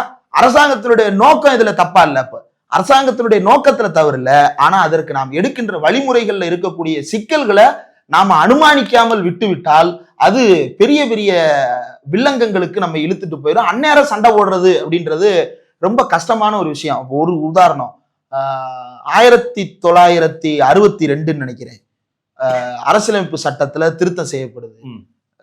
அரசாங்கத்தினுடைய நோக்கம் இதுல தப்பா இல்ல, இப்ப அரசாங்கத்தினுடைய நோக்கத்துல தவறு இல்ல, ஆனா அதற்கு நாம் எடுக்கின்ற வழிமுறைகள்ல இருக்கக்கூடிய சிக்கல்களை நாம அனுமானிக்காமல் விட்டுவிட்டால் அது பெரிய பெரிய வில்லங்கங்களுக்கு நம்ம இழுத்துட்டு போயிடும். அந்நேரம் சண்டை போடுறது அப்படின்றது ரொம்ப கஷ்டமான ஒரு விஷயம். ஒரு உதாரணம், 1962 நினைக்கிறேன், அரசியலமைப்பு சட்டத்துல திருத்தம் செய்யப்படுது.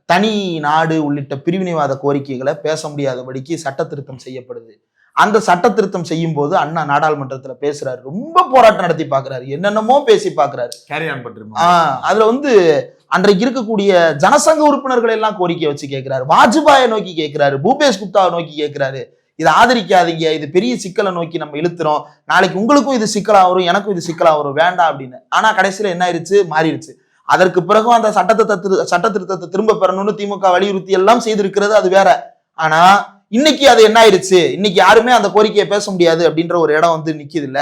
தனி நாடு உள்ளிட்ட பிரிவினைவாத கோரிக்கைகளை பேச முடியாதபடிக்கு சட்ட திருத்தம் செய்யப்படுது. அந்த சட்ட திருத்தம் செய்யும் போது அண்ணா நாடாளுமன்றத்துல பேசுறாரு, ரொம்ப போராட்டம் நடத்தி பாக்குறாரு, என்னென்னமோ பேசி பாக்குறாரு. அதுல வந்து அன்றைக்கு இருக்கக்கூடிய ஜனசங்க உறுப்பினர்கள் எல்லாம் கோரிக்கை வச்சு கேட்கிறாரு, வாஜ்பாயை நோக்கி கேட்கிறாரு, பூபேஷ் குப்தாவை நோக்கி கேட்கிறாரு, இதை ஆதரிக்காதீங்க, இது பெரிய சிக்கலை நோக்கி நம்ம இழுத்துறோம், நாளைக்கு உங்களுக்கும் இது சிக்கலா வரும், எனக்கும் இது சிக்கலா வரும், வேண்டாம் அப்படின்னு. ஆனா கடைசியில என்ன ஆயிடுச்சு, மாறிடுச்சு. அதற்கு பிறகும் அந்த சட்ட திருத்தத்தை திரும்ப பெறணும்னு திமுக வலியுறுத்தி எல்லாம் செய்திருக்கிறது, அது வேற. ஆனா இன்னைக்கு அது என்ன ஆயிடுச்சு, இன்னைக்கு யாருமே அந்த கோரிக்கையை பேச முடியாது அப்படின்ற ஒரு இடம் வந்து நிக்குது இல்ல.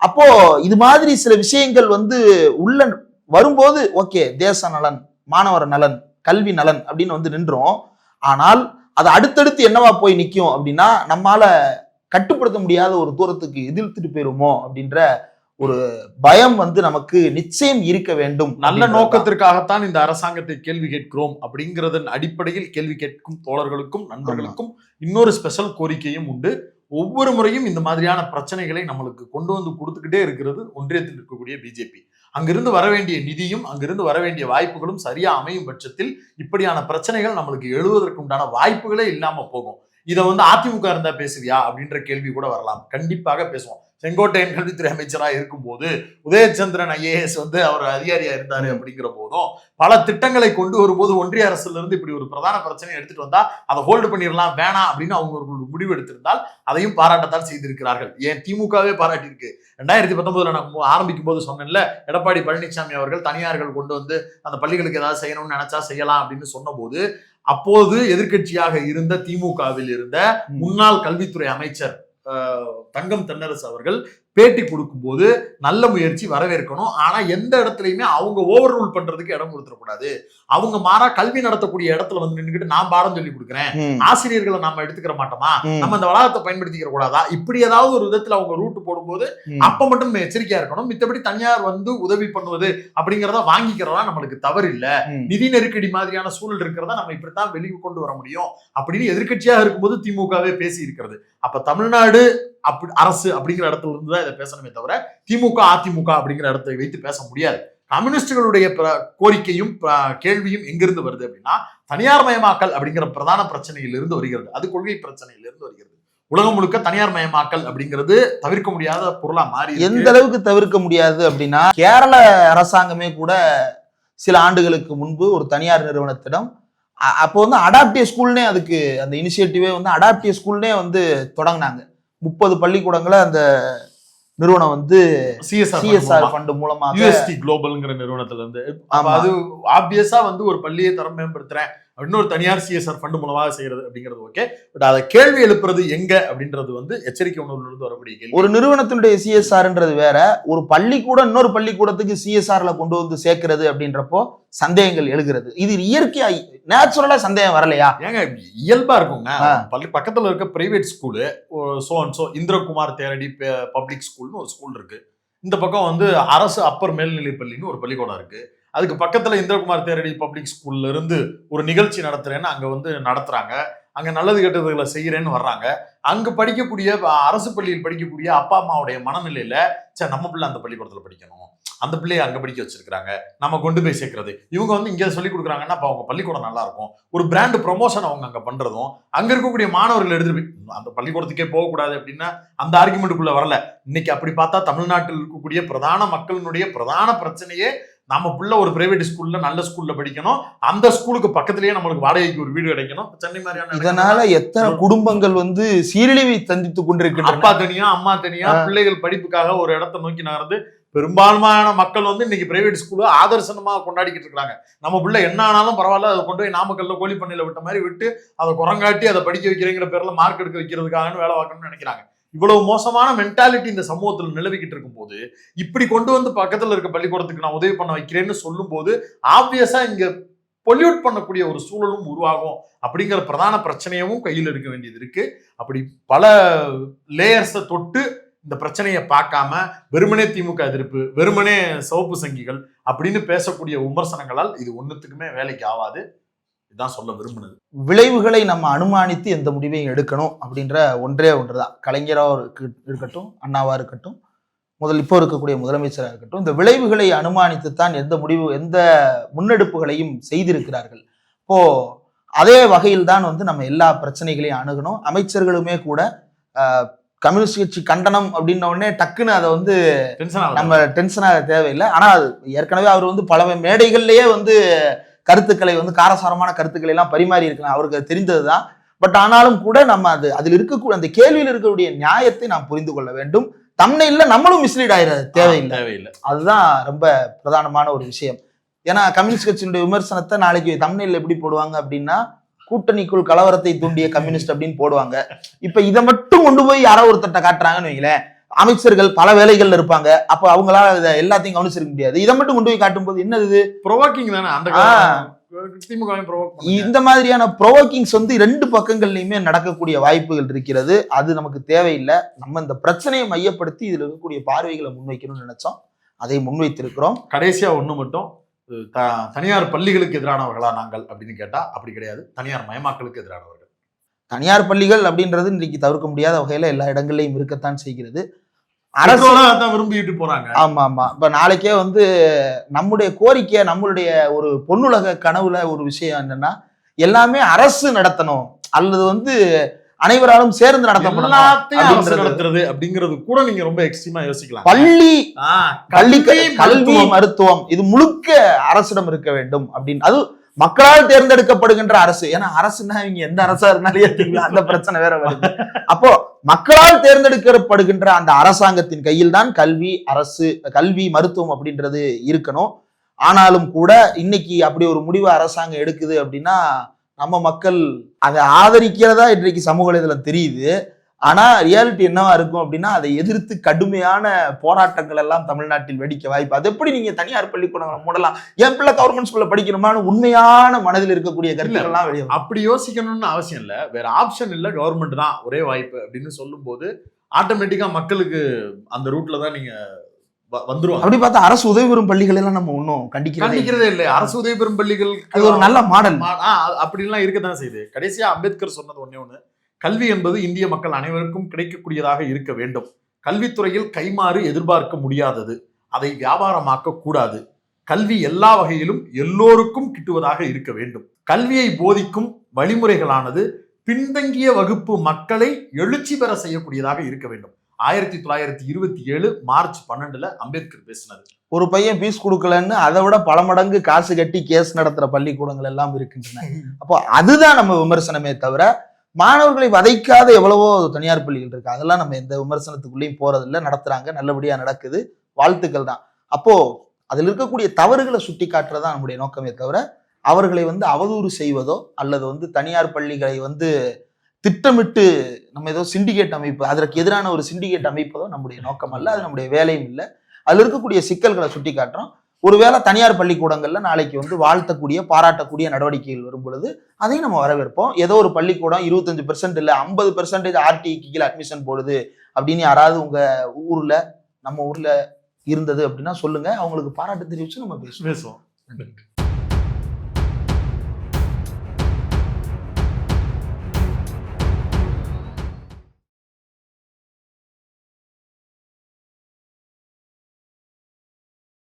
அப்போ இது மாதிரி சில விஷயங்கள் வந்து உள்ள வரும்போது ஓகே, தேச நலன், மாணவர் நலன், கல்வி நலன் அப்படின்னு வந்து நின்றோம். ஆனால் அது அடுத்தடுத்து என்னவா போய் நிற்கும் அப்படின்னா, நம்மால கட்டுப்படுத்த முடியாத ஒரு தூரத்துக்கு எதிர்த்துட்டு போயிருமோ அப்படின்ற ஒரு பயம் வந்து நமக்கு நிச்சயம் இருக்க வேண்டும். நல்ல நோக்கத்திற்காகத்தான் இந்த அரசாங்கத்தை கேள்வி கேட்கிறோம் அப்படிங்கறதன் அடிப்படையில் கேள்வி கேட்கும் தோழர்களுக்கும் நண்பர்களுக்கும் இன்னொரு ஸ்பெஷல் கோரிக்கையும் உண்டு. ஒவ்வொரு முறையும் இந்த மாதிரியான பிரச்சனைகளை நம்மளுக்கு கொண்டு வந்து கொடுத்துக்கிட்டே இருக்கிறது ஒன்றியத்தில் இருக்கக்கூடிய பிஜேபி. அங்கிருந்து வர வேண்டிய நிதியும் அங்கிருந்து வர வேண்டிய வாய்ப்புகளும் சரியா அமையும் பட்சத்தில் இப்படியான பிரச்சனைகள் நம்மளுக்கு எழுவதற்கு உண்டான வாய்ப்புகளே இல்லாம போகும். இதை வந்து அதிமுக இருந்தா பேசுவியா அப்படின்ற கேள்வி கூட வரலாம். கண்டிப்பாக பேசுவோம். செங்கோட்டையன் கல்வித்துறை அமைச்சரா இருக்கும்போது உதயச்சந்திரன் ஐஏஎஸ் வந்து அவர் அதிகாரியா இருந்தாரு அப்படிங்கிற போதும் பல திட்டங்களை கொண்டு வரும்போது ஒன்றிய அரசுல இருந்து இப்படி ஒரு பிரதான பிரச்சனையை எடுத்துட்டு வந்தா அதை ஹோல்டு பண்ணிடலாம் வேணாம் அப்படின்னு அவங்க ஒரு முடிவு எடுத்திருந்தால் அதையும் பாராட்டத்தான் செய்திருக்கிறார்கள். ஏன் திமுகவே பாராட்டியிருக்கு. 2019 நான் ஆரம்பிக்கும் போது சொன்னேன்ல, எடப்பாடி பழனிசாமி அவர்கள் தனியார்கள் கொண்டு வந்து அந்த பள்ளிகளுக்கு ஏதாவது செய்யணும்னு நினைச்சா செய்யலாம் அப்படின்னு சொன்ன போது அப்போது எதிர்க்கட்சியாக இருந்த திமுகவில் இருந்த முன்னாள் கல்வித்துறை அமைச்சர் தங்கம் தென்னரசு அவர்கள் பேட்டி கொடுக்கும்போது நல்ல முயற்சி வரவேற்கணும், ஆனா எந்த இடத்துலயுமே அவங்க ஓவர் ரூல் பண்றதுக்கு இடம் கொடுத்துடக்கூடாது. அவங்க மாறா கல்வி நடத்தக்கூடிய இடத்துல வந்து நின்றுட்டு நான் பாடம் சொல்லி கொடுக்குறேன், ஆசிரியர்களை நாம எடுத்துக்கிற மாட்டோமா, நம்ம இந்த வளாகத்தை பயன்படுத்திக்கிற கூடாதா, இப்படி ஏதாவது ஒரு விதத்துல அவங்க ரூட் போடும்போது அப்ப மட்டும் நம்ம எச்சரிக்கையா இருக்கணும். மித்தபடி தனியார் வந்து உதவி பண்ணுவது அப்படிங்கிறத வாங்கிக்கிறதா நம்மளுக்கு தவறு இல்ல. நிதி நெருக்கடி மாதிரியான சூழல் இருக்கிறதா நம்ம இப்படித்தான் வெளியே கொண்டு வர முடியும் அப்படின்னு எதிர்க்கட்சியாக இருக்கும்போது திமுகவே பேசி இருக்கிறது. அப்ப தமிழ்நாடு அப்படி அரசு அப்படிங்கிற இடத்துல இருந்து தான் இதை பேசணுமே தவிர திமுக அதிமுக அப்படிங்கிற இடத்தை வைத்து பேச முடியாது. கம்யூனிஸ்டுகளுடைய கோரிக்கையும் கேள்வியும் எங்கிருந்து வருது அப்படின்னா தனியார் மயமாக்கல் அப்படிங்கிற பிரதான பிரச்சனையிலிருந்து வருகிறது. அது கொள்கை பிரச்சனையிலிருந்து வருகிறது. உலகம் முழுக்க தனியார் மயமாக்கல் அப்படிங்கிறது தவிர்க்க முடியாத பொருளா மாறி. எந்த அளவுக்கு தவிர்க்க முடியாது அப்படின்னா கேரள அரசாங்கமே கூட சில ஆண்டுகளுக்கு முன்பு ஒரு தனியார் நிறுவனத்திடம் அப்போ வந்து அடாப்டிவ் ஸ்கூல்னே அதுக்கு அந்த இனிஷியேட்டிவே வந்து அடாப்டிவ் ஸ்கூல்னே வந்து தொடங்கினாங்க. 30 பள்ளிக்கூடங்களை அந்த நிறுவனம் வந்து சிஎஸ்ஆர் ஃபண்ட் மூலமா யுஎஸ்டி குளோபல்ங்கிற நிறுவனத்துல இருந்து அது ஆப்வியஸா வந்து ஒரு பள்ளியை தரம் மேம்படுத்துறேன் இன்னொரு தனியார் சிஎஸ்ஆர் ஃபண்ட் மூலமாக செய்யறது அப்படிங்கிறது ஓகே. பட் அதை கேள்வி எழுப்புறது எங்க அப்படின்றது வந்து எச்சரிக்கை உணர்வுல இருந்து வரக்கூடிய கேள்வி. ஒரு நிறுவனத்தினுடைய சிஎஸ்ஆர்ன்றது வேற, ஒரு பள்ளிக்கூடம் இன்னொரு பள்ளிக்கூடத்துக்கு சிஎஸ்ஆர்ல கொண்டு வந்து சேர்க்கிறது அப்படின்றப்போ சந்தேகங்கள் எழுகிறது. இது இயற்கையா நேச்சுரலா சந்தேகம் வரலையா? ஏங்க இயல்பா இருக்குங்க. பள்ளி பக்கத்துல இருக்க private school so Indrakumar Theradi public ஸ்கூல்னு ஒரு ஸ்கூல் இருக்கு. இந்த பக்கம் வந்து அரசு அப்பர் மேல்நிலை பள்ளின்னு ஒரு பள்ளிக்கூடம் இருக்கு. அதுக்கு பக்கத்துல இந்திரகுமார் தேரடி பப்ளிக் ஸ்கூல்ல இருந்து ஒரு நிகழ்ச்சி நடத்துறேன்னு அங்க வந்து நடத்துறாங்க. அங்க நல்லது கெட்டதுகளை செய்யறேன்னு வர்றாங்க. அங்க படிக்கக்கூடிய அரசு பள்ளியில் படிக்கக்கூடிய அப்பா அம்மாவுடைய மனநிலையில சரி நம்ம பிள்ளை அந்த பள்ளிக்கூடத்துல படிக்கணும், அந்த பிள்ளையை அங்க படிக்க வச்சிருக்காங்க, நம்ம கொண்டு போய் சேர்க்கறது. இவங்க வந்து இங்க சொல்லி கொடுக்குறாங்கன்னா அப்ப அவங்க பள்ளிக்கூடம் நல்லா இருக்கும். ஒரு பிராண்ட் ப்ரொமோஷன் அவங்க அங்க பண்றதும் அங்க இருக்கக்கூடிய மாணவர்கள் எடுத்துட்டு போய் அந்த பள்ளிக்கூடத்துக்கே போகக்கூடாது அப்படின்னா அந்த ஆர்குமெண்ட்டுக்குள்ள வரல. இன்னைக்கு அப்படி பார்த்தா தமிழ்நாட்டில் இருக்கக்கூடிய பிரதான மக்களினுடைய பிரதான பிரச்சனையே நம்ம பிள்ளை ஒரு பிரைவேட் ஸ்கூல்ல நல்ல ஸ்கூல்ல படிக்கணும், அந்த ஸ்கூலுக்கு பக்கத்திலேயே நம்மளுக்கு வாடகைக்கு ஒரு வீடு கிடைக்கணும். சென்னை மாதிரியான இதனால எத்தனை குடும்பங்கள் வந்து சீரழிவை சந்தித்து கொண்டிருக்கின்றன. அப்பா தனியா அம்மா தனியா பிள்ளைகள் படிப்புக்காக ஒரு இடத்தை நோக்கி நகர்ந்து பெரும்பான்மையான மக்கள் வந்து இன்னைக்கு பிரைவேட் ஸ்கூல ஆதர்சனமா கொண்டாடிக்கிட்டு இருக்காங்க. நம்ம பிள்ளை என்ன ஆனாலும் பரவாயில்ல, அதை கொண்டு போய் நாமக்கல்ல கோழி பண்ணையில விட்ட மாதிரி விட்டு அதை குரங்காட்டி அதை படிக்க வைக்கிறேங்கிற பேர்ல மார்க் எடுக்க வைக்கிறதுக்காக வேலை பார்க்கணும்னு நினைக்கிறாங்க. இவ்வளவு மோசமான மென்டாலிட்டி இந்த சமூகத்தில் நிலவிக்கிட்டு இருக்கும் போது இப்படி கொண்டு வந்து பக்கத்துல இருக்க பள்ளிக்கூடத்துக்கு நான் உதவி பண்ண வைக்கிறேன்னு சொல்லும் போது ஆப்வியஸா இங்க பொல்யூட் பண்ணக்கூடிய ஒரு சூழலும் உருவாகும் அப்படிங்கிற பிரதான பிரச்சனையவும் கையில் எடுக்க வேண்டியது இருக்கு. அப்படி பல லேயர்ஸை தொட்டு இந்த பிரச்சனையை பார்க்காம வெறுமனே திமுக எதிர்ப்பு, வெறுமனே சிவப்பு சங்கிகள் அப்படின்னு பேசக்கூடிய விமர்சனங்களால் இது ஒன்னுத்துக்குமே வேலைக்கு ஆகாது. இதுதான் சொல்ல விரும்புனது. விளைவுகளை நம்ம அனுமானித்து எந்த முடிவையும் எடுக்கணும் அப்படின்ற ஒன்றே ஒன்றுதான். கலைஞராக இருக்கட்டும், அண்ணாவா இருக்கட்டும், இப்போ இருக்கக்கூடிய முதலமைச்சராக இருக்கட்டும், இந்த விளைவுகளை அனுமானித்து தான் எந்த முன்னெடுப்புகளையும் செய்திருக்கிறார்கள். இப்போ அதே வகையில் தான் வந்து நம்ம எல்லா பிரச்சனைகளையும் அணுகணும். அமைச்சர்களுமே கூட கம்யூனிஸ்ட் கட்சி கண்டனம் அப்படின்ன உடனே டக்குன்னு அதை வந்து நம்ம டென்ஷனாக தேவையில்லை. ஆனால் ஏற்கனவே அவர் வந்து பல மேடைகள்லயே வந்து கருத்துக்களை வந்து காரசாரமான கருத்துக்களை எல்லாம் பரிமாறி இருக்கலாம், அவருக்கு தெரிந்ததுதான். பட் ஆனாலும் கூட நம்ம அதில் இருக்கக்கூடிய அந்த கேள்வியில் இருக்கக்கூடிய நியாயத்தை நாம் புரிந்து கொள்ள வேண்டும். தம்ப்நெயில்ல நம்மளும் மிஸ்லீட் ஆயிடாது, தேவையில்லை. அதுதான் ரொம்ப பிரதானமான ஒரு விஷயம். ஏன்னா கம்யூனிஸ்ட் கட்சியினுடைய விமர்சனத்தை நாளைக்கு தம்ப்நெயில்ல எப்படி போடுவாங்க அப்படின்னா கூட்டணிக்குள் கலவரத்தை தூண்டிய கம்யூனிஸ்ட் அப்படின்னு போடுவாங்க. இப்ப இதை மட்டும் கொண்டு போய் யாரோ ஒருத்தட்ட காட்டுறாங்கன்னு வைங்களேன், அமைச்சர்கள் பல வேலைகள்ல இருப்பாங்க, அப்ப அவங்களால எல்லாத்தையும் கவனிச்சிருக்க முடியாது. இதை மட்டும் கொண்டு போய் காட்டும் போது என்னது ப்ரொவோக்கிங் தானே. அந்த திமுகவையும் provoke பண்ணுங்க. இந்த மாதிரியான ப்ரோவோக்கிங்ஸ் வந்து ரெண்டு பக்கங்கள்லயுமே நடக்கக்கூடிய வாய்ப்புகள் இருக்கிறது. அது நமக்கு தேவையில்லை. நம்ம இந்த பிரச்சனையை மையப்படுத்தி இதுல இருக்கக்கூடிய பார்வைகளை முன்வைக்கணும்னு நினைச்சோம். அதை முன்வைத்திருக்கிறோம். கடைசியா ஒண்ணு மட்டும், தனியார் பள்ளிகளுக்கு எதிரானவர்களா நாங்கள் அப்படின்னு கேட்டா அப்படி கிடையாது. தனியார் மயமாக்கலுக்கு எதிரானவர்கள். தனியார் பள்ளிகள் அப்படின்றது இன்றைக்கு தவிர்க்க முடியாத வகையில எல்லா இடங்கள்லயும் இருக்கத்தான் செய்கிறது. அரசு தான் விரும்பிட்டு போறாங்க. ஆமா ஆமா. இப்ப நாளைக்கே வந்து நம்முடைய கோரிக்கை, நம்மளுடைய ஒரு பொன்னுலக கனவுல ஒரு விஷயம் என்னன்னா, எல்லாமே அரசு நடத்தணும் அல்லது வந்து அனைவராலும் சேர்ந்து எல்லாத்தையும் அரசு நடத்தணும். நடத்துறது அப்படிங்கிறது கூட நீங்க ரொம்ப எக்ஸ்ட்ரீமா யோசிக்கலாம். கல்வி மருத்துவம் இது முழுக்க அரசிடம் இருக்க வேண்டும் அப்படின்னு. அது மக்களால் தேர்ந்தெடுக்கப்படுகின்ற அரசு. ஏன்னா அரசுன்னா இவங்க எந்த அரசா இருந்தாலும் அந்த பிரச்சனை வேற வருது. அப்போ மக்களால் தேர்ந்தெடுக்கப்படுகின்ற அந்த அரசாங்கத்தின் கையில் தான் கல்வி மருத்துவம் அப்படின்றது இருக்கணும். ஆனாலும் கூட இன்னைக்கு அப்படி ஒரு முடிவு அரசாங்கம் எடுக்குது அப்படின்னா நம்ம மக்கள் அதை ஆதரிக்கிறதா இன்றைக்கு சமூக வலைதளம் தெரியுது. ஆனா ரியாலிட்டி என்னவா இருக்கும் அப்படின்னா அதை எதிர்த்து கடுமையான போராட்டங்கள் எல்லாம் தமிழ்நாட்டில் வெடிக்க வாய்ப்பு. அது எப்படி நீங்க தனியார் பள்ளிக்கூடங்களை மூடலாம், என் பிள்ளை கவர்மெண்ட் ஸ்கூல்ல படிக்கணுமான உண்மையான மனதில் இருக்கக்கூடிய கருத்துக்கள் எல்லாம் வெளியே அப்படி யோசிக்கணும்னு அவசியம் இல்ல. வேற ஆப்ஷன் இல்ல, கவர்மெண்ட் தான் ஒரே வாய்ப்பு அப்படின்னு சொல்லும் போது ஆட்டோமேட்டிக்கா மக்களுக்கு அந்த ரூட்ல தான் நீங்க வந்துரும். அப்படி பார்த்தா அரசு உதவி பெறும் பள்ளிகள் எல்லாம் நம்ம ஒன்னும் கண்டிக்கிறதே இல்லை. அரசு உதவி பெறும் பள்ளிகள் அது ஒரு நல்ல மாடல் அப்படின்லாம் இருக்கத்தான் செய்யுது. கடைசியா அம்பேத்கர் சொன்னது ஒண்ணு, கல்வி என்பது இந்திய மக்கள் அனைவருக்கும் கிடைக்கக்கூடியதாக இருக்க வேண்டும். கல்வித்துறையில் கைமாறு எதிர்பார்க்க முடியாதது, அதை வியாபாரமாக்க கூடாது. கல்வி எல்லா வகையிலும் எல்லோருக்கும் கிட்டுவதாக இருக்க வேண்டும். கல்வியை போதிக்கும் வழிமுறைகளானது பின்தங்கிய வகுப்பு மக்களை எழுச்சி பெற செய்யக்கூடியதாக இருக்க வேண்டும். 1927 மார்ச் 12 அம்பேத்கர் பேசினது. ஒரு பையன் பீஸ் கொடுக்கலன்னு அதை விட பல மடங்கு காசு கட்டி கேஸ் நடத்துற பள்ளிக்கூடங்கள் எல்லாம் இருக்கின்றன. அப்போ அதுதான் நம்ம விமர்சனமே தவிர, மாணவர்களை வதைக்காத எவ்வளவோ தனியார் பள்ளிகள் இருக்கு. அதெல்லாம் நம்ம எந்த விமர்சனத்துக்குள்ளேயும் போறதில்லை. நடத்துறாங்க, நல்லபடியா நடக்குது, வாழ்த்துக்கள் தான். அப்போ அதில் இருக்கக்கூடிய தவறுகளை சுட்டி காட்டுறதுதான் நம்முடைய நோக்கமே தவிர, அவர்களை வந்து அவதூறு செய்வதோ அல்லது வந்து தனியார் பள்ளிகளை வந்து திட்டமிட்டு நம்ம ஏதோ சிண்டிகேட் அமைப்பு, அதற்கு எதிரான ஒரு சிண்டிகேட் அமைப்பதோ நம்முடைய நோக்கம் அல்ல. அது நம்முடைய வேலையும் இல்லை. அதில் இருக்கக்கூடிய சிக்கல்களை சுட்டி காட்டுறோம். ஒருவேளை தனியார் பள்ளிக்கூடங்கள்ல நாளைக்கு வந்து வாழ்த்தக்கூடிய பாராட்டக்கூடிய நடவடிக்கைகள் வரும் பொழுது அதையும் நம்ம வரவேற்போம். ஏதோ ஒரு பள்ளிக்கூடம் 25% இல்லை 50% ஆர்டிக்கு கீழே அட்மிஷன் போடுது அப்படின்னு யாராவது உங்க ஊர்ல நம்ம ஊர்ல இருந்தது அப்படின்னா சொல்லுங்க, அவங்களுக்கு பாராட்டு தெரிவிச்சு நம்ம பேசுவோம்.